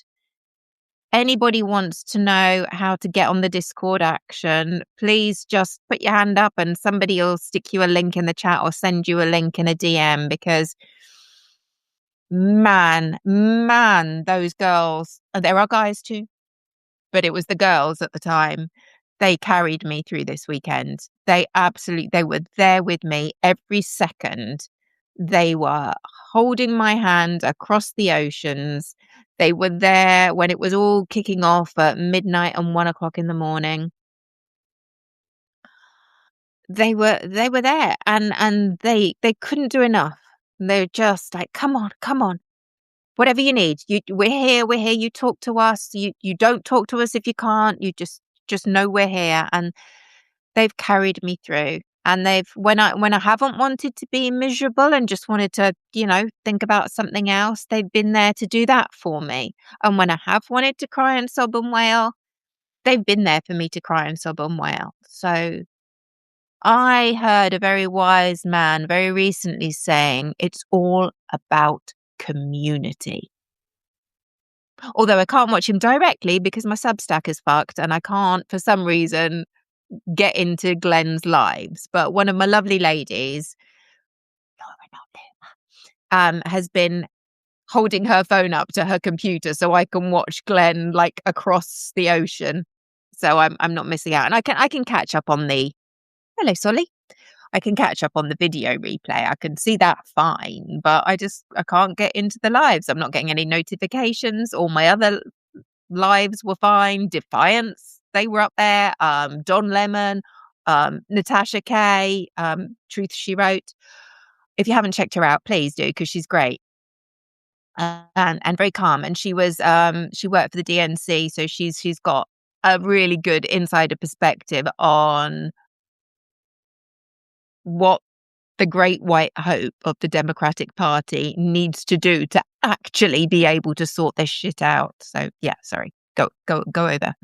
[SPEAKER 1] Anybody wants to know how to get on the Discord action, please just put your hand up and somebody will stick you a link in the chat or send you a link in a DM, because man, those girls, there are guys too, but it was the girls at the time. They carried me through this weekend. They were there with me every second. They were holding my hand across the oceans. They were there when it was all kicking off at midnight and 1 o'clock in the morning. They were there and they couldn't do enough. They're just like, come on. Whatever you need. We're here. You talk to us. You don't talk to us if you can't. You just know we're here. And they've carried me through. And they've when I haven't wanted to be miserable and just wanted to, think about something else, they've been there to do that for me. And when I have wanted to cry and sob and wail, they've been there for me to cry and sob and wail. So I heard a very wise man very recently saying it's all about community. Although I can't watch him directly because my Substack is fucked and I can't, for some reason, get into Glenn's lives. But one of my lovely ladies, has been holding her phone up to her computer so I can watch Glenn like across the ocean. So I'm not missing out. And I can catch up on the hello, Solly. I can catch up on the video replay. I can see that fine, but I can't get into the lives. I'm not getting any notifications. All my other lives were fine. Defiance, they were up there. Don Lemon, Natasha Kay, Truth She Wrote. If you haven't checked her out, please do, because she's great. And very calm. And she worked for the DNC, so she's got a really good insider perspective on what the great white hope of the Democratic Party needs to do to actually be able to sort this shit out. So yeah, sorry. Go over.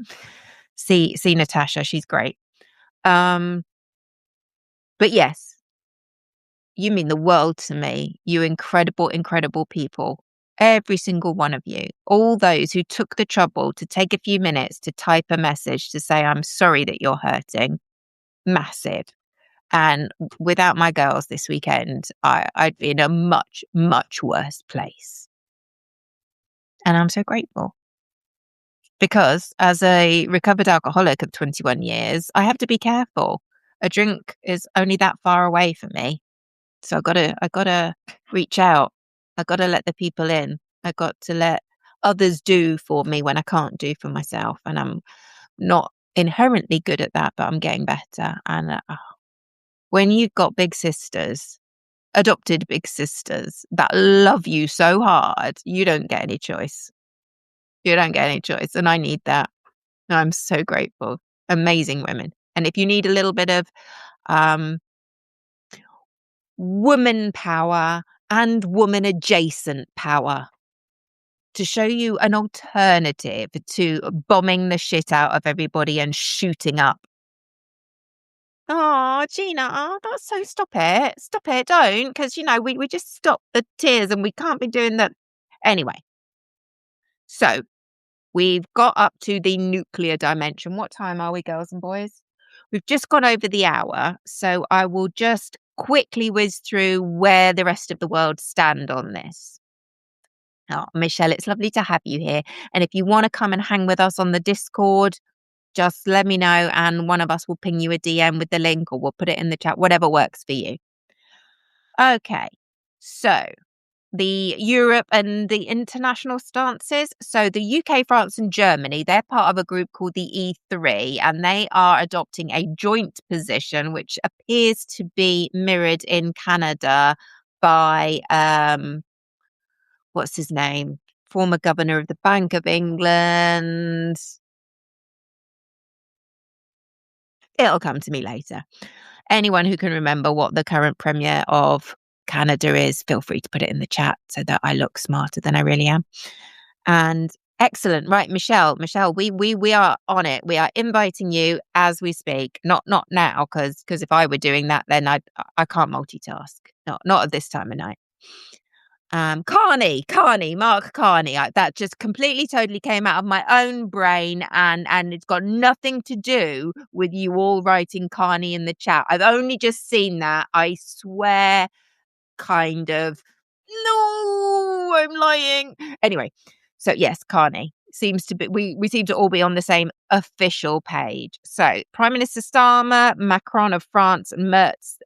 [SPEAKER 1] See Natasha, she's great. But yes, you mean the world to me. You incredible, incredible people. Every single one of you. All those who took the trouble to take a few minutes to type a message to say, I'm sorry that you're hurting. Massive. And without my girls this weekend, I'd be in a much, much worse place. And I'm so grateful. Because as a recovered alcoholic of 21 years, I have to be careful. A drink is only that far away from me. So I gotta reach out. I gotta let the people in. I got to let others do for me when I can't do for myself. And I'm not inherently good at that, but I'm getting better. And when you've got big sisters, adopted big sisters that love you so hard, you don't get any choice. You don't get any choice. And I need that. I'm so grateful. Amazing women. And if you need a little bit of woman power and woman adjacent power to show you an alternative to bombing the shit out of everybody and shooting up. Oh, Gina, that's so stop it. Stop it. Don't. Because, we just stop the tears and we can't be doing that. Anyway, so we've got up to the nuclear dimension. What time are we, girls and boys? We've just gone over the hour. So I will just quickly whiz through where the rest of the world stand on this. Oh, Michelle, it's lovely to have you here. And if you want to come and hang with us on the Discord, just let me know and one of us will ping you a DM with the link or we'll put it in the chat, whatever works for you. Okay, so the Europe and the international stances. So the UK, France and Germany, they're part of a group called the E3 and they are adopting a joint position which appears to be mirrored in Canada by what's his name? Former governor of the Bank of England. It'll come to me later. Anyone who can remember what the current premier of Canada is, feel free to put it in the chat so that I look smarter than I really am. And excellent. Right, Michelle, we are on it. We are inviting you as we speak. Not now, because if I were doing that, then I can't multitask. Not at this time of night. Mark Carney. That just completely, totally came out of my own brain, and it's got nothing to do with you all writing Carney in the chat. I've only just seen that. I swear, kind of. No, I'm lying. Anyway, so yes, Carney seems to be. We seem to all be on the same official page. So Prime Minister Starmer, Macron of France, and Merz.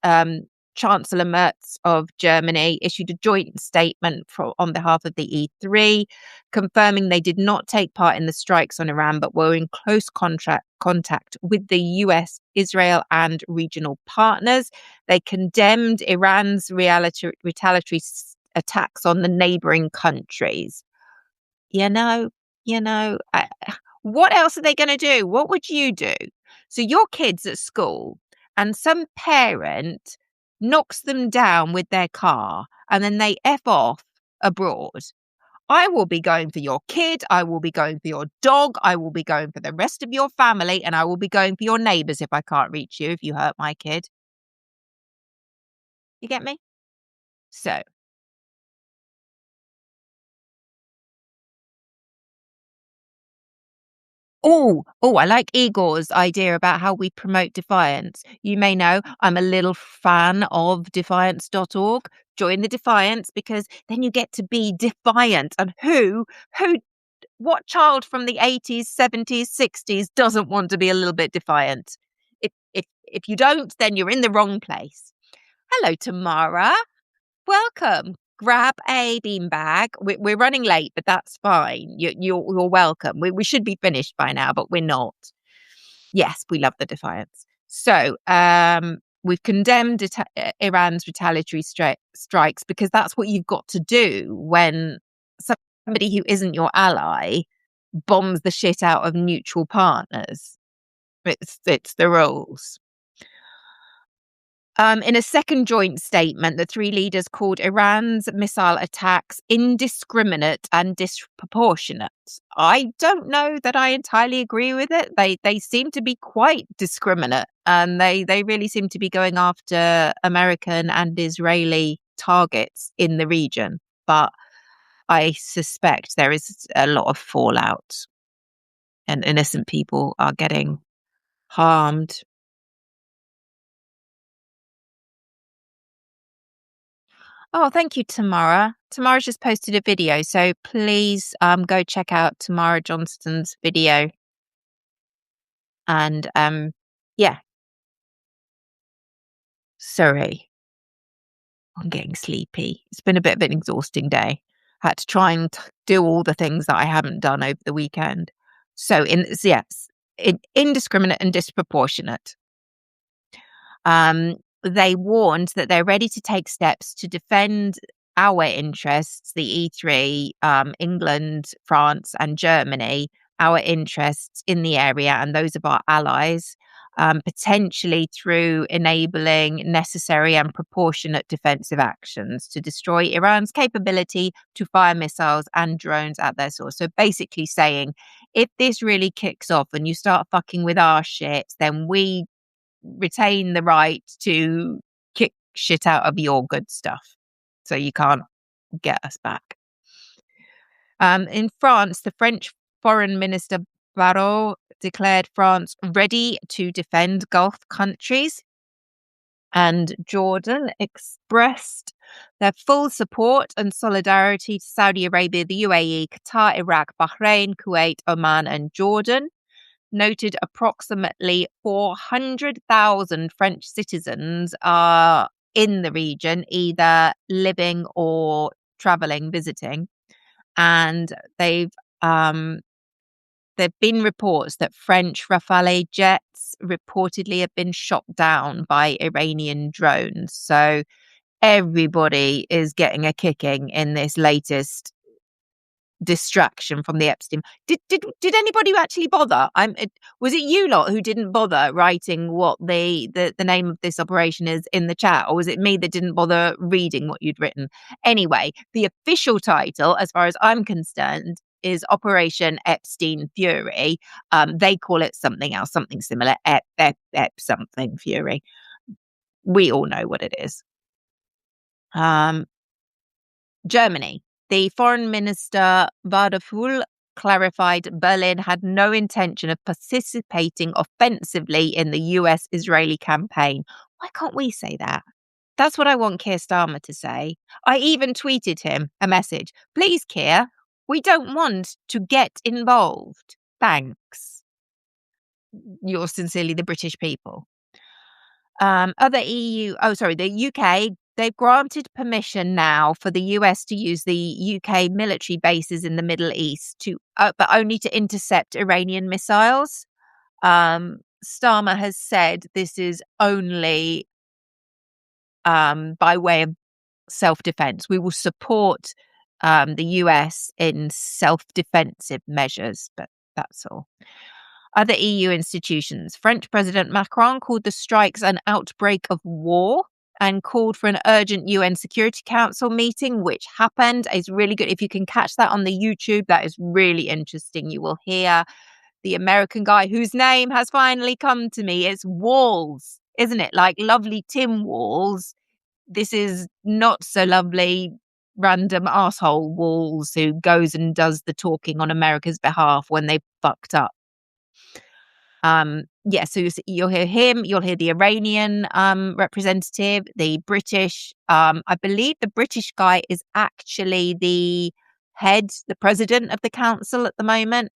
[SPEAKER 1] Chancellor Merz of Germany issued a joint statement on behalf of the E3, confirming they did not take part in the strikes on Iran, but were in close contact with the US, Israel, and regional partners. They condemned Iran's retaliatory attacks on the neighboring countries. What else are they going to do? What would you do? So your kid's at school and some parent knocks them down with their car and then they F off abroad. I will be going for your kid. I will be going for your dog. I will be going for the rest of your family. And I will be going for your neighbours if I can't reach you, if you hurt my kid. You get me? So. I like Igor's idea about how we promote defiance. You may know I'm a little fan of defiance.org. Join the Defiance because then you get to be defiant. And what child from the 80s, 70s, 60s doesn't want to be a little bit defiant? If you don't, then you're in the wrong place. Hello, Tamara. Welcome. Grab a beanbag. We're running late, but that's fine. You're welcome. We should be finished by now, but we're not. Yes, we love the defiance. So we've condemned Iran's retaliatory strikes because that's what you've got to do when somebody who isn't your ally bombs the shit out of neutral partners. It's the rules. In a second joint statement, the three leaders called Iran's missile attacks indiscriminate and disproportionate. I don't know that I entirely agree with it. They seem to be quite discriminate, and they really seem to be going after American and Israeli targets in the region. But I suspect there is a lot of fallout, and innocent people are getting harmed. Oh, thank you, Tamara. Tamara's just posted a video, so please go check out Tamara Johnston's video. And yeah, sorry, I'm getting sleepy. It's been a bit of an exhausting day. I had to try and do all the things that I haven't done over the weekend. So, yes, indiscriminate and disproportionate. They warned that they're ready to take steps to defend our interests, the E3, England, France, and Germany, our interests in the area and those of our allies, potentially through enabling necessary and proportionate defensive actions to destroy Iran's capability to fire missiles and drones at their source. So basically saying, if this really kicks off and you start fucking with our shit, then we retain the right to kick shit out of your good stuff. So you can't get us back. In France, the French Foreign Minister Barrot declared France ready to defend Gulf countries. And Jordan expressed their full support and solidarity to Saudi Arabia, the UAE, Qatar, Iraq, Bahrain, Kuwait, Oman, and Jordan. Noted approximately 400,000 French citizens are in the region, either living or traveling, visiting. And there've been reports that French Rafale jets reportedly have been shot down by Iranian drones. So everybody is getting a kicking in this latest distraction from the Epstein. Did anybody actually bother? Was it you lot who didn't bother writing what the name of this operation is in the chat, or was it me that didn't bother reading what you'd written? Anyway, the official title, as far as I'm concerned, is Operation Epstein Fury. They call it something else, something similar, Ep something Fury. We all know what it is. Germany. The foreign minister Vadaful clarified Berlin had no intention of participating offensively in the US-Israeli campaign. Why can't we say that? That's what I want Keir Starmer to say. I even tweeted him a message. Please, Keir, we don't want to get involved. Thanks. Yours sincerely, the British people. The UK, they've granted permission now for the US to use the UK military bases in the Middle East but only to intercept Iranian missiles. Starmer has said this is only by way of self-defense. We will support the US in self-defensive measures, but that's all. Other EU institutions. French President Macron called the strikes an outbreak of war and called for an urgent UN Security Council meeting, which happened. It's really good. If you can catch that on the YouTube, that is really interesting. You will hear the American guy whose name has finally come to me. It's Walls, isn't it? Like lovely Tim Walls. This is not so lovely random asshole Walls who goes and does the talking on America's behalf when they fucked up. So you'll hear him, you'll hear the Iranian representative, the British, I believe the British guy is actually the president of the council at the moment,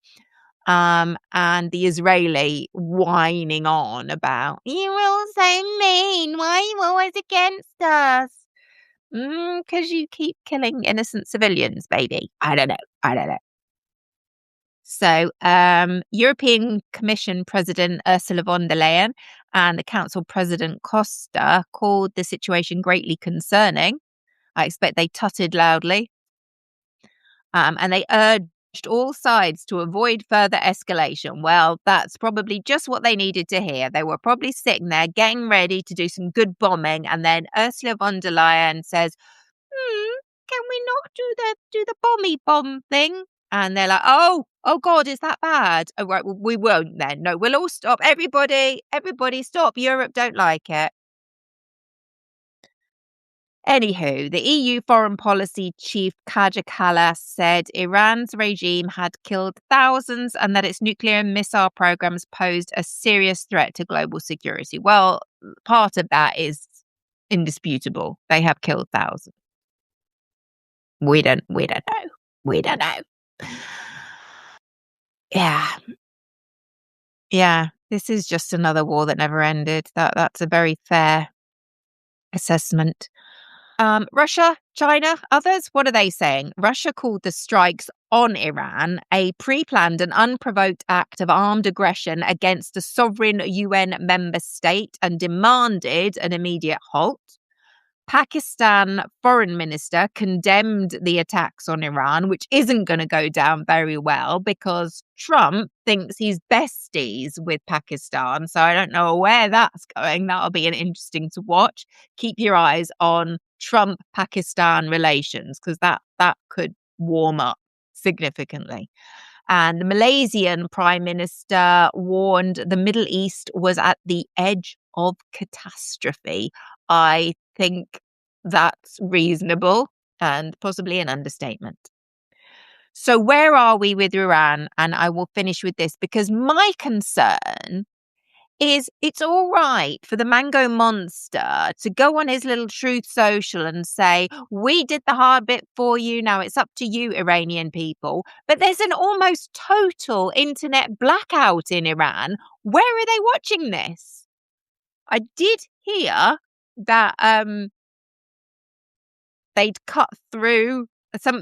[SPEAKER 1] and the Israeli whining on about, you all so mean, why are you always against us? Because you keep killing innocent civilians, baby. I don't know. So, European Commission President Ursula von der Leyen and the Council President Costa called the situation greatly concerning. I expect they tutted loudly. And they urged all sides to avoid further escalation. Well, that's probably just what they needed to hear. They were probably sitting there getting ready to do some good bombing, and then Ursula von der Leyen says, can we not do the bomby bomb thing? And they're like, oh God, is that bad? Oh, right, well, we won't then. No, we'll all stop. Everybody stop. Europe don't like it. Anywho, the EU foreign policy chief Kaja Kallas said Iran's regime had killed thousands and that its nuclear and missile programs posed a serious threat to global security. Well, part of that is indisputable. They have killed thousands. We don't know. We don't know. Yeah. Yeah. This is just another war that never ended. That's a very fair assessment. Russia, China, others, what are they saying? Russia called the strikes on Iran a pre-planned and unprovoked act of armed aggression against a sovereign UN member state and demanded an immediate halt. Pakistan foreign minister condemned the attacks on Iran, which isn't going to go down very well because Trump thinks he's besties with Pakistan. So I don't know where that's going. That'll be an interesting to watch. Keep your eyes on Trump-Pakistan relations because that could warm up significantly. And the Malaysian Prime Minister warned the Middle East was at the edge of catastrophe. I think that's reasonable and possibly an understatement. So where are we with Iran? And I will finish with this because my concern is it's all right for the Mango Monster to go on his little truth social and say, we did the hard bit for you. Now it's up to you, Iranian people. But there's an almost total internet blackout in Iran. Where are they watching this? I did hear that they'd cut through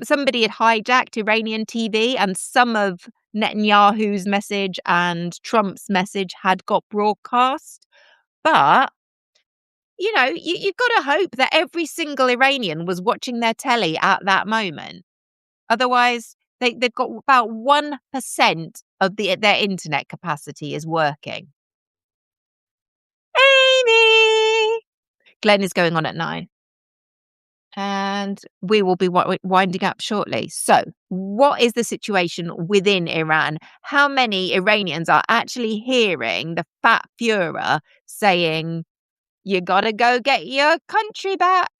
[SPEAKER 1] somebody had hijacked Iranian TV and some of Netanyahu's message and Trump's message had got broadcast. But, you've got to hope that every single Iranian was watching their telly at that moment. Otherwise, they've got about 1% of their internet capacity is working. Amy! Glenn is going on at 9. And we will be winding up shortly. So, what is the situation within Iran? How many Iranians are actually hearing the fat Führer saying, you got to go get your country back?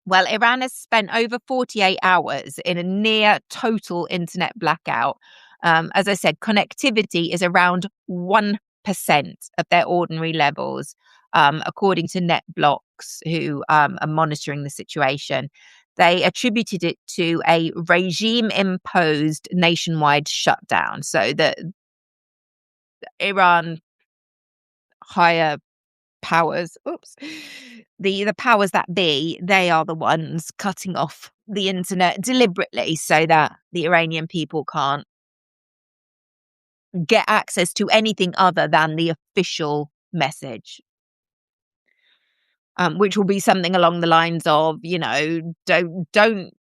[SPEAKER 1] Well, Iran has spent over 48 hours in a near total internet blackout. As I said, connectivity is around 1% of their ordinary levels, according to NetBlocks, who are monitoring the situation. They attributed it to a regime-imposed nationwide shutdown. So the Iran higher powers, the powers that be, they are the ones cutting off the internet deliberately so that the Iranian people can't get access to anything other than the official message. Which will be something along the lines of, don't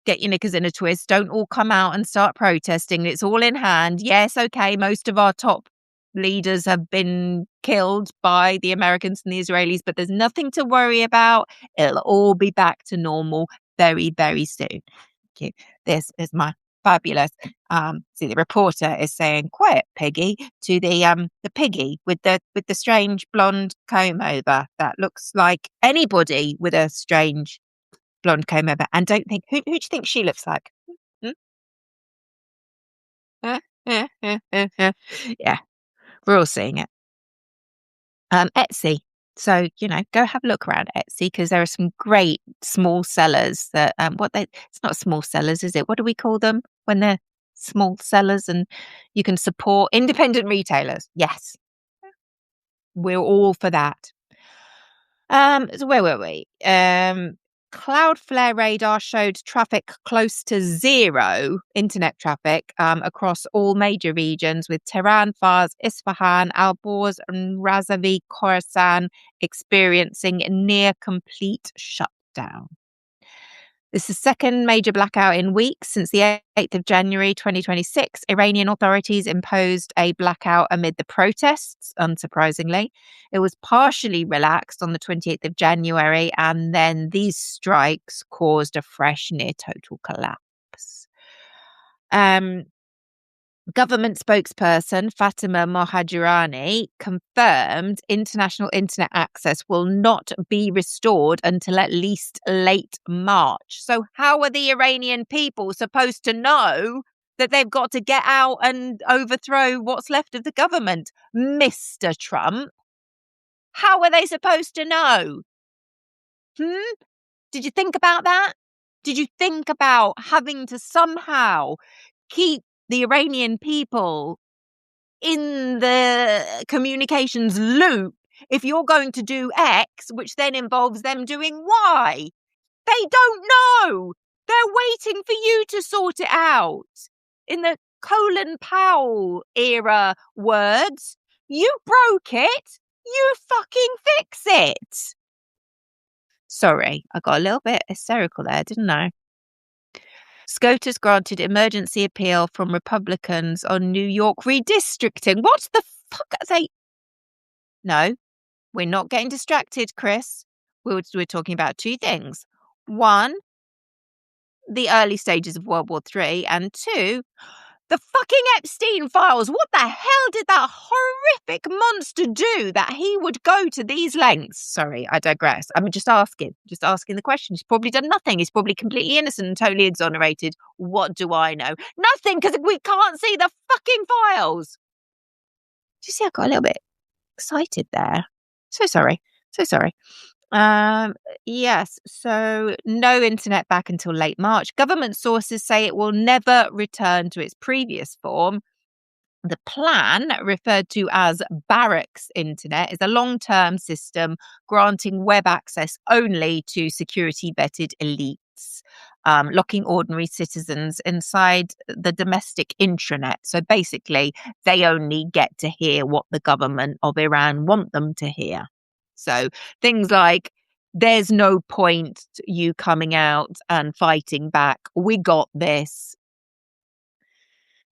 [SPEAKER 1] get your knickers in a twist. Don't all come out and start protesting. It's all in hand. Yes, okay, most of our top leaders have been killed by the Americans and the Israelis, but there's nothing to worry about. It'll all be back to normal very, very soon. Thank you. This is my fabulous. See, the reporter is saying, "Quiet, piggy," to the piggy with the strange blonde comb over. That looks like anybody with a strange blonde comb over. And don't think who do you think she looks like? Yeah, we're all seeing it. Etsy. So, go have a look around Etsy because there are some great small sellers that it's not small sellers, is it? What do we call them when they're small sellers and you can support independent retailers? Yes. We're all for that. So where were we? Cloudflare radar showed traffic close to zero, internet traffic, across all major regions, with Tehran, Fars, Isfahan, Alborz, and Razavi Khorasan experiencing near complete shutdown. This is the second major blackout in weeks since the 8th of January 2026. Iranian authorities imposed a blackout amid the protests, unsurprisingly. It was partially relaxed on the 28th of January, and then these strikes caused a fresh near total collapse. Government spokesperson Fatima Mohajirani confirmed international internet access will not be restored until at least late March. So how are the Iranian people supposed to know that they've got to get out and overthrow what's left of the government, Mr. Trump? How are they supposed to know? Did you think about that? Did you think about having to somehow keep the Iranian people in the communications loop if you're going to do X, which then involves them doing Y? They don't know. They're waiting for you to sort it out. In the Colin Powell era words, you broke it, you fucking fix it. Sorry, I got a little bit hysterical there, didn't I? SCOTUS granted emergency appeal from Republicans on New York redistricting. What the fuck are they? No, we're not getting distracted, Chris. We're talking about two things. One, the early stages of World War III, and two, the fucking Epstein files. What the hell did that horrific monster do that he would go to these lengths? Sorry, I digress. I'm just asking the question. He's probably done nothing. He's probably completely innocent and totally exonerated. What do I know? Nothing, because we can't see the fucking files. Do you see I got a little bit excited there? So sorry. Yes, so no internet back until late March. Government sources say it will never return to its previous form. The plan, referred to as Barracks Internet, is a long-term system granting web access only to security-vetted elites, locking ordinary citizens inside the domestic intranet. So basically, they only get to hear what the government of Iran want them to hear. So things like, there's no point you coming out and fighting back. We got this.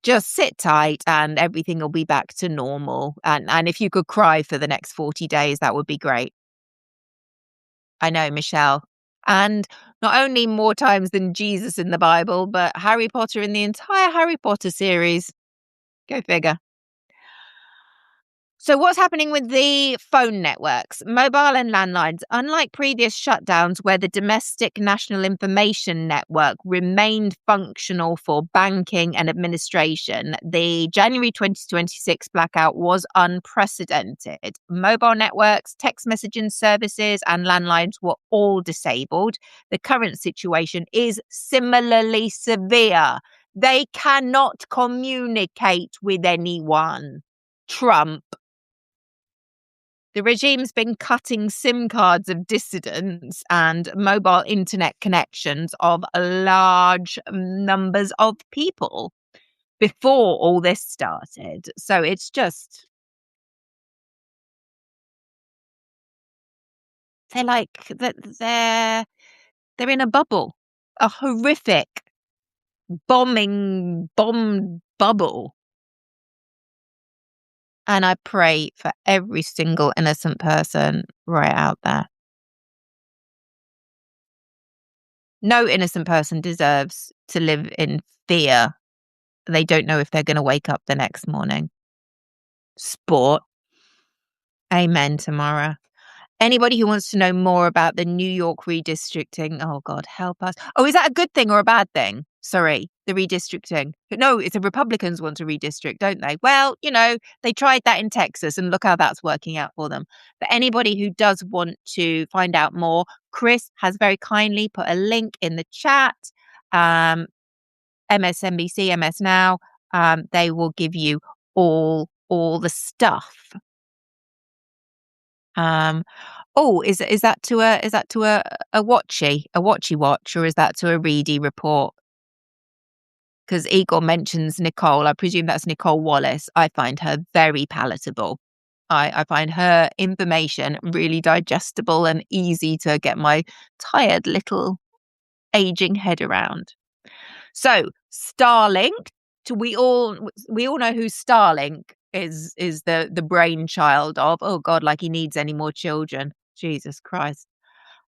[SPEAKER 1] Just sit tight and everything will be back to normal. And if you could cry for the next 40 days, that would be great. I know, Michelle. And not only more times than Jesus in the Bible, but Harry Potter in the entire Harry Potter series. Go figure. So what's happening with the phone networks, mobile and landlines? Unlike previous shutdowns where the domestic national information network remained functional for banking and administration, the January 2026 blackout was unprecedented. Mobile networks, text messaging services and landlines were all disabled. The current situation is similarly severe. They cannot communicate with anyone. Trump. The regime's been cutting SIM cards of dissidents and mobile internet connections of large numbers of people before all this started. So it's just, they're in a bubble, a horrific bomb bubble. And I pray for every single innocent person right out there. No innocent person deserves to live in fear. They don't know if they're going to wake up the next morning. Sport. Amen, Tamara. Anybody who wants to know more about the New York redistricting, oh God, help us. Oh, is that a good thing or a bad thing? Sorry, the redistricting. But no, it's the Republicans want to redistrict, don't they? Well, they tried that in Texas and look how that's working out for them. But anybody who does want to find out more, Chris has very kindly put a link in the chat. MSNBC, MS Now, they will give you all the stuff. Is that to a watchy watch, or is that to a ready report? Because Igor mentions Nicole. I presume that's Nicole Wallace. I find her very palatable. I find her information really digestible and easy to get my tired little aging head around. So Starlink, we all know who Starlink is the brainchild of. Oh God, like he needs any more children. Jesus Christ.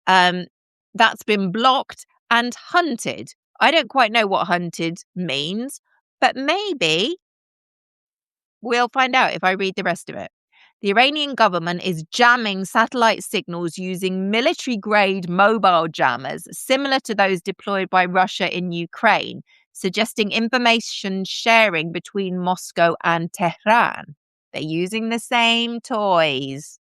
[SPEAKER 1] Um, that's been blocked and hunted. I don't quite know what hunted means, but maybe we'll find out if I read the rest of it. The Iranian government is jamming satellite signals using military-grade mobile jammers similar to those deployed by Russia in Ukraine, suggesting information sharing between Moscow and Tehran. They're using the same toys.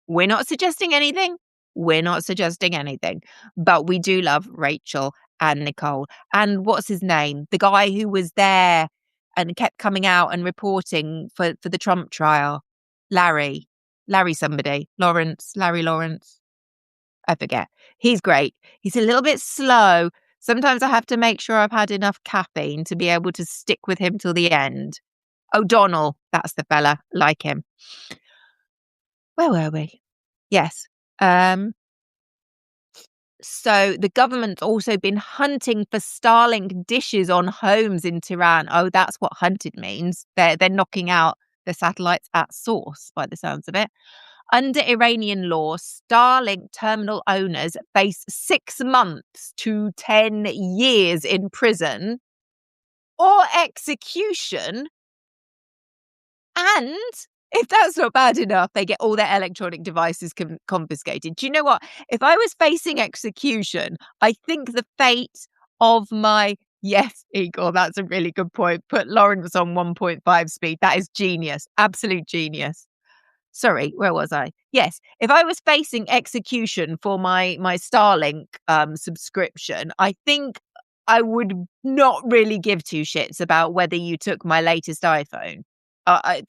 [SPEAKER 1] We're not suggesting anything. We're not suggesting anything. But we do love Rachel and Nicole. And what's his name? The guy who was there and kept coming out and reporting for the Trump trial. Larry somebody. Larry Lawrence. I forget. He's great. He's a little bit slow. Sometimes I have to make sure I've had enough caffeine to be able to stick with him till the end. O'Donnell, that's the fella. Like him. Where were we? Yes. So the government's also been hunting for Starlink dishes on homes in Tehran. Oh, that's what hunted means. They're knocking out the satellites at source, by the sounds of it. Under Iranian law, Starlink terminal owners face 6 months to 10 years in prison or execution. And if that's not bad enough, they get all their electronic devices confiscated. Do you know what? If I was facing execution, I think the fate of my... Yes, Igor, that's a really good point. Put Lawrence on 1.5 speed. That is genius. Absolute genius. Sorry, where was I? Yes, if I was facing execution for my Starlink subscription, I think I would not really give two shits about whether you took my latest iPhone.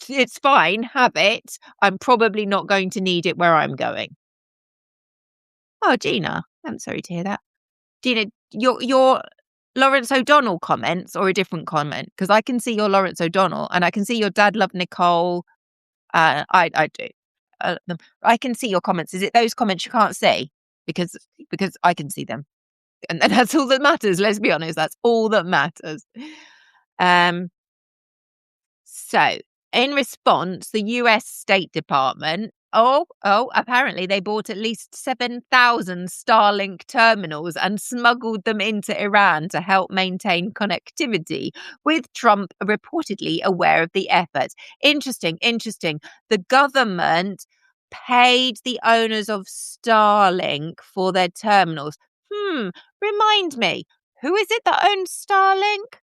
[SPEAKER 1] It's fine, have it. I'm probably not going to need it where I'm going. Oh, Gina, I'm sorry to hear that. Gina, your Lawrence O'Donnell comments or a different comment? Because I can see your Lawrence O'Donnell and I can see your dad loved Nicole. I do. I can see your comments. Is it those comments you can't see? Because I can see them, and that's all that matters. Let's be honest. That's all that matters. So, in response, the US State Department, apparently they bought at least 7,000 Starlink terminals and smuggled them into Iran to help maintain connectivity, with Trump reportedly aware of the effort. Interesting. The government paid the owners of Starlink for their terminals. Remind me, who is it that owns Starlink?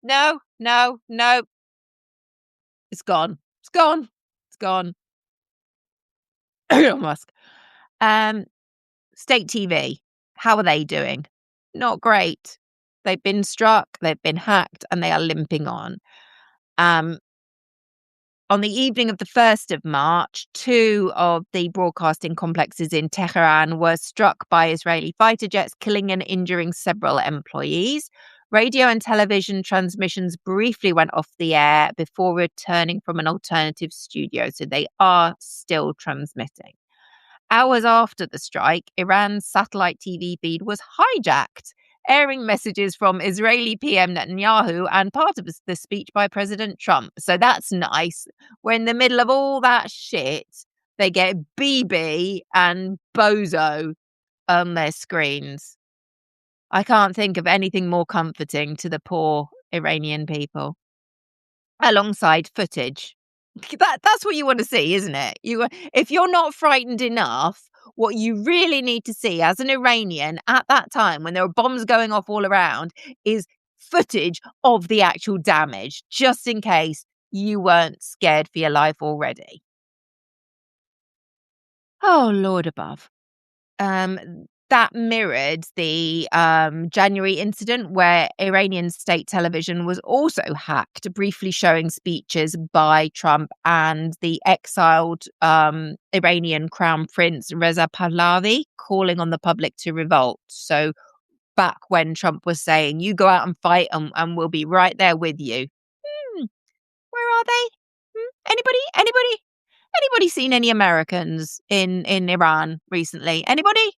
[SPEAKER 1] No. It's gone. Elon Musk. State TV. How are they doing? Not great. They've been struck, they've been hacked, and they are limping on. On the evening of the 1st of March, 2 of the broadcasting complexes in Tehran were struck by Israeli fighter jets, killing and injuring several employees. Radio and television transmissions briefly went off the air before returning from an alternative studio, so they are still transmitting. Hours after the strike, Iran's satellite TV feed was hijacked, airing messages from Israeli PM Netanyahu and part of the speech by President Trump. So that's nice. We're in the middle of all that shit. They get BB and Bozo on their screens. I can't think of anything more comforting to the poor Iranian people. Alongside footage. That's what you want to see, isn't it? If you're not frightened enough, what you really need to see as an Iranian at that time when there are bombs going off all around is footage of the actual damage, just in case you weren't scared for your life already. Oh, Lord above. That mirrored the January incident where Iranian state television was also hacked, briefly showing speeches by Trump and the exiled Iranian Crown Prince Reza Pahlavi calling on the public to revolt. So back when Trump was saying, you go out and fight and we'll be right there with you. Where are they? Anybody seen any Americans in Iran recently? Anybody?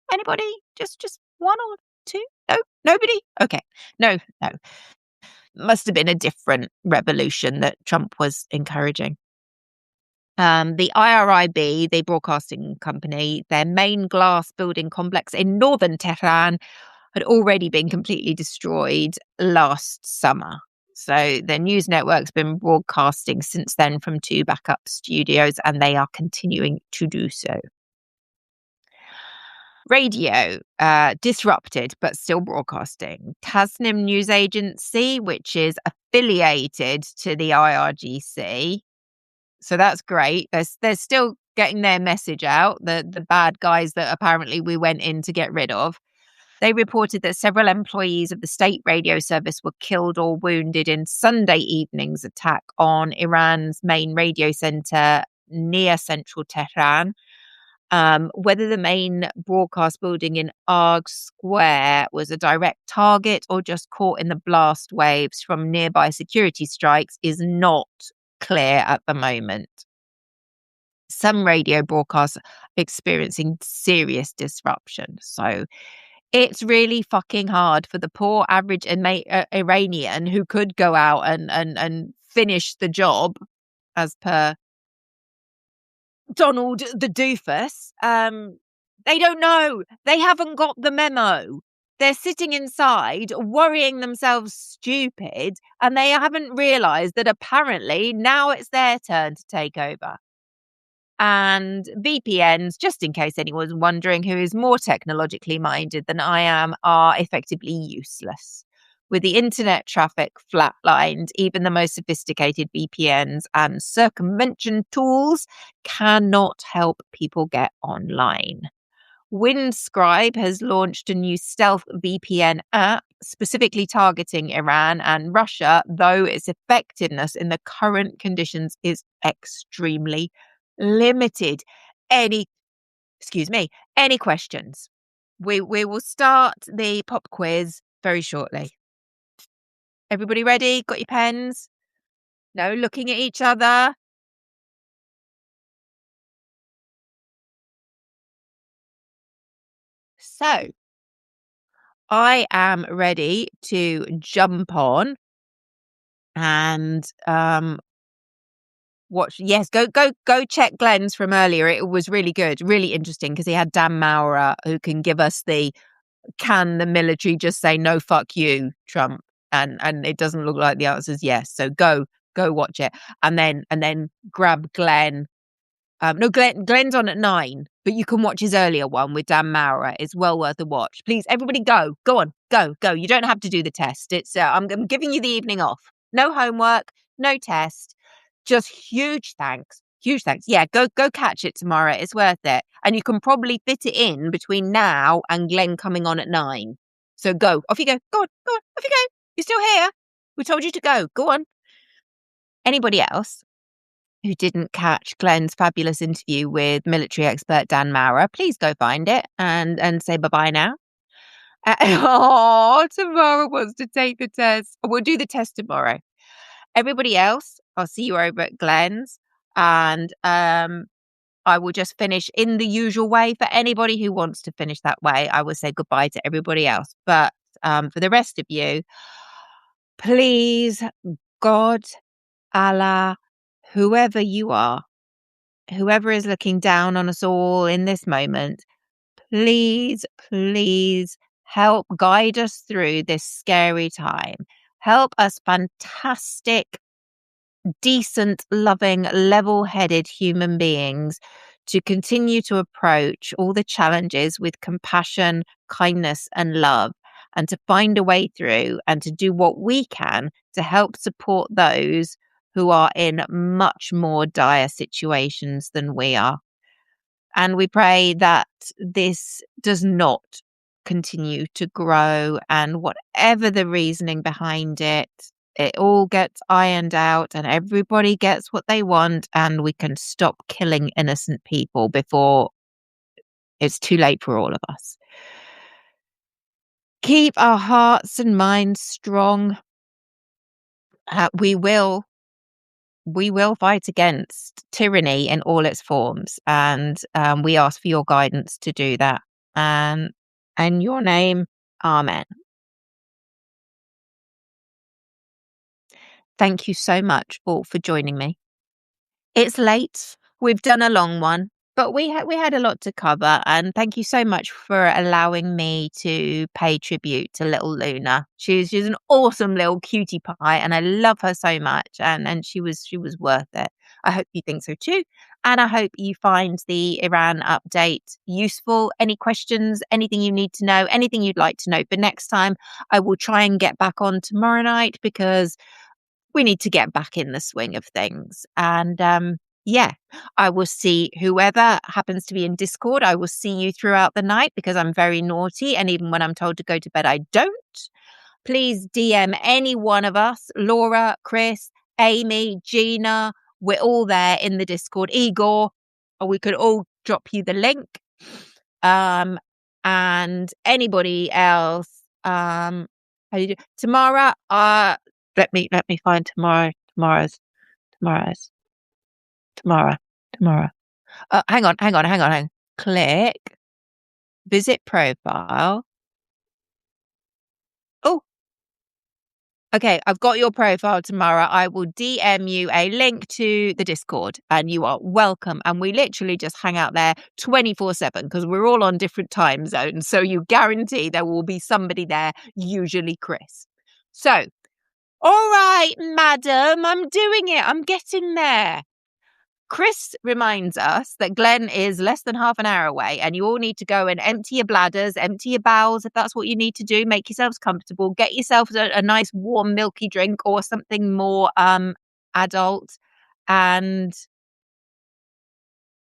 [SPEAKER 1] Just one or two? No, nobody? Okay. No. Must have been a different revolution that Trump was encouraging. The IRIB, the broadcasting company, their main glass building complex in northern Tehran had already been completely destroyed last summer. So the news network's been broadcasting since then from 2 backup studios, and they are continuing to do so. Radio, disrupted but still broadcasting. Tasnim News Agency, which is affiliated to the IRGC. So that's great. They're still getting their message out, the bad guys that apparently we went in to get rid of. They reported that several employees of the state radio service were killed or wounded in Sunday evening's attack on Iran's main radio center near central Tehran. Whether the main broadcast building in Arg Square was a direct target or just caught in the blast waves from nearby security strikes is not clear at the moment. Some radio broadcasts are experiencing serious disruption. So it's really fucking hard for the poor average Iranian who could go out and finish the job, as per Donald the doofus. They don't know. They haven't got the memo. They're sitting inside worrying themselves stupid, and they haven't realised that apparently now it's their turn to take over. And VPNs, just in case anyone's wondering who is more technologically minded than I am, are effectively useless. With the internet traffic flatlined, even the most sophisticated VPNs and circumvention tools cannot help people get online. Windscribe has launched a new stealth VPN app specifically targeting Iran and Russia, though its effectiveness in the current conditions is extremely limited. Any questions? We will start the pop quiz very shortly. Everybody ready? Got your pens? No looking at each other. So, I am ready to jump on and watch. Yes, go check Glenn's from earlier. It was really good, really interesting, because he had Dan Maurer, who can give us can the military just say no, fuck you, Trump? And it doesn't look like the answer is yes. So go watch it, and then grab Glenn. No, Glenn's on at 9, but you can watch his earlier one with Dan Maurer. It's well worth a watch. Please, everybody, go on, go. You don't have to do the test. It's I'm giving you the evening off. No homework, no test. Just huge thanks. Yeah, go catch it tomorrow. It's worth it, and you can probably fit it in between now and Glenn coming on at 9. So go, off you go. Go on, off you go. You're still here. We told you to go. Go on. Anybody else who didn't catch Glenn's fabulous interview with military expert Dan Maurer, please go find it and say bye-bye now. Tomorrow wants to take the test. We'll do the test tomorrow. Everybody else, I'll see you over at Glenn's, and I will just finish in the usual way. For anybody who wants to finish that way, I will say goodbye to everybody else. But for the rest of you, please, God, Allah, whoever you are, whoever is looking down on us all in this moment, please help guide us through this scary time. Help us fantastic, decent, loving, level-headed human beings to continue to approach all the challenges with compassion, kindness, and love, and to find a way through and to do what we can to help support those who are in much more dire situations than we are. And we pray that this does not continue to grow, and whatever the reasoning behind it, it all gets ironed out and everybody gets what they want, and we can stop killing innocent people before it's too late for all of us. Keep our hearts and minds strong. We will fight against tyranny in all its forms, and we ask for your guidance to do that. And and your name. Amen. Thank you so much all for joining me. It's late. We've done a long one, but we had a lot to cover, and thank you so much for allowing me to pay tribute to little Luna. She's an awesome little cutie pie, and I love her so much, and she was worth it. I hope you think so too, and I hope you find the Iran update useful. Any questions, anything you need to know, anything you'd like to know for next time, I will try and get back on tomorrow night because we need to get back in the swing of things. And yeah, I will see whoever happens to be in Discord. I will see you throughout the night because I'm very naughty. And even when I'm told to go to bed, I don't. Please DM any one of us, Laura, Chris, Amy, Gina. We're all there in the Discord. Igor, or we could all drop you the link. And anybody else. How do you do? Tamara, let me find tomorrow's tomorrow. Hang on. Click visit profile. Oh, okay. I've got your profile, Tamara. I will DM you a link to the Discord, and you are welcome. And we literally just hang out there 24/7 because we're all on different time zones. So you guarantee there will be somebody there, usually Chris. So, all right, madam, I'm doing it. I'm getting there. Chris reminds us that Glen is less than half an hour away, and you all need to go and empty your bladders, empty your bowels if that's what you need to do. Make yourselves comfortable. Get yourself a nice warm milky drink or something more adult. And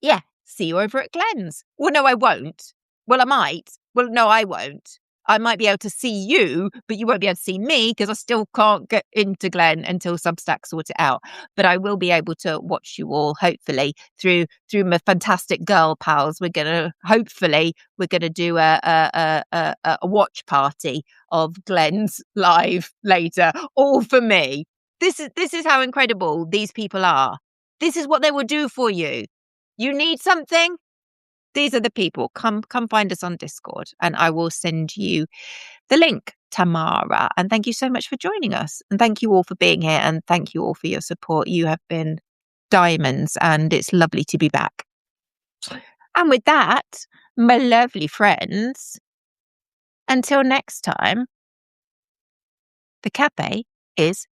[SPEAKER 1] yeah, see you over at Glen's. Well, no, I won't. Well, I might. Well, no, I won't. I might be able to see you, but you won't be able to see me because I still can't get into Glen until Substack sort it out. But I will be able to watch you all, hopefully, through my fantastic girl pals. We're gonna do a watch party of Glen's live later, all for me. This is how incredible these people are. This is what they will do for you. You need something? These are the people. Come find us on Discord and I will send you the link, Tamara. And thank you so much for joining us. And thank you all for being here. And thank you all for your support. You have been diamonds and it's lovely to be back. And with that, my lovely friends, until next time, the cafe is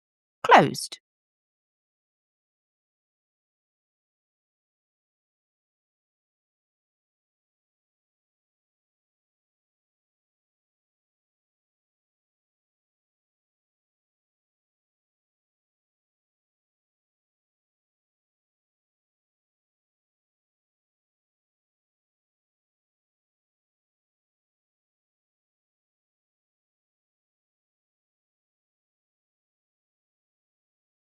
[SPEAKER 1] closed.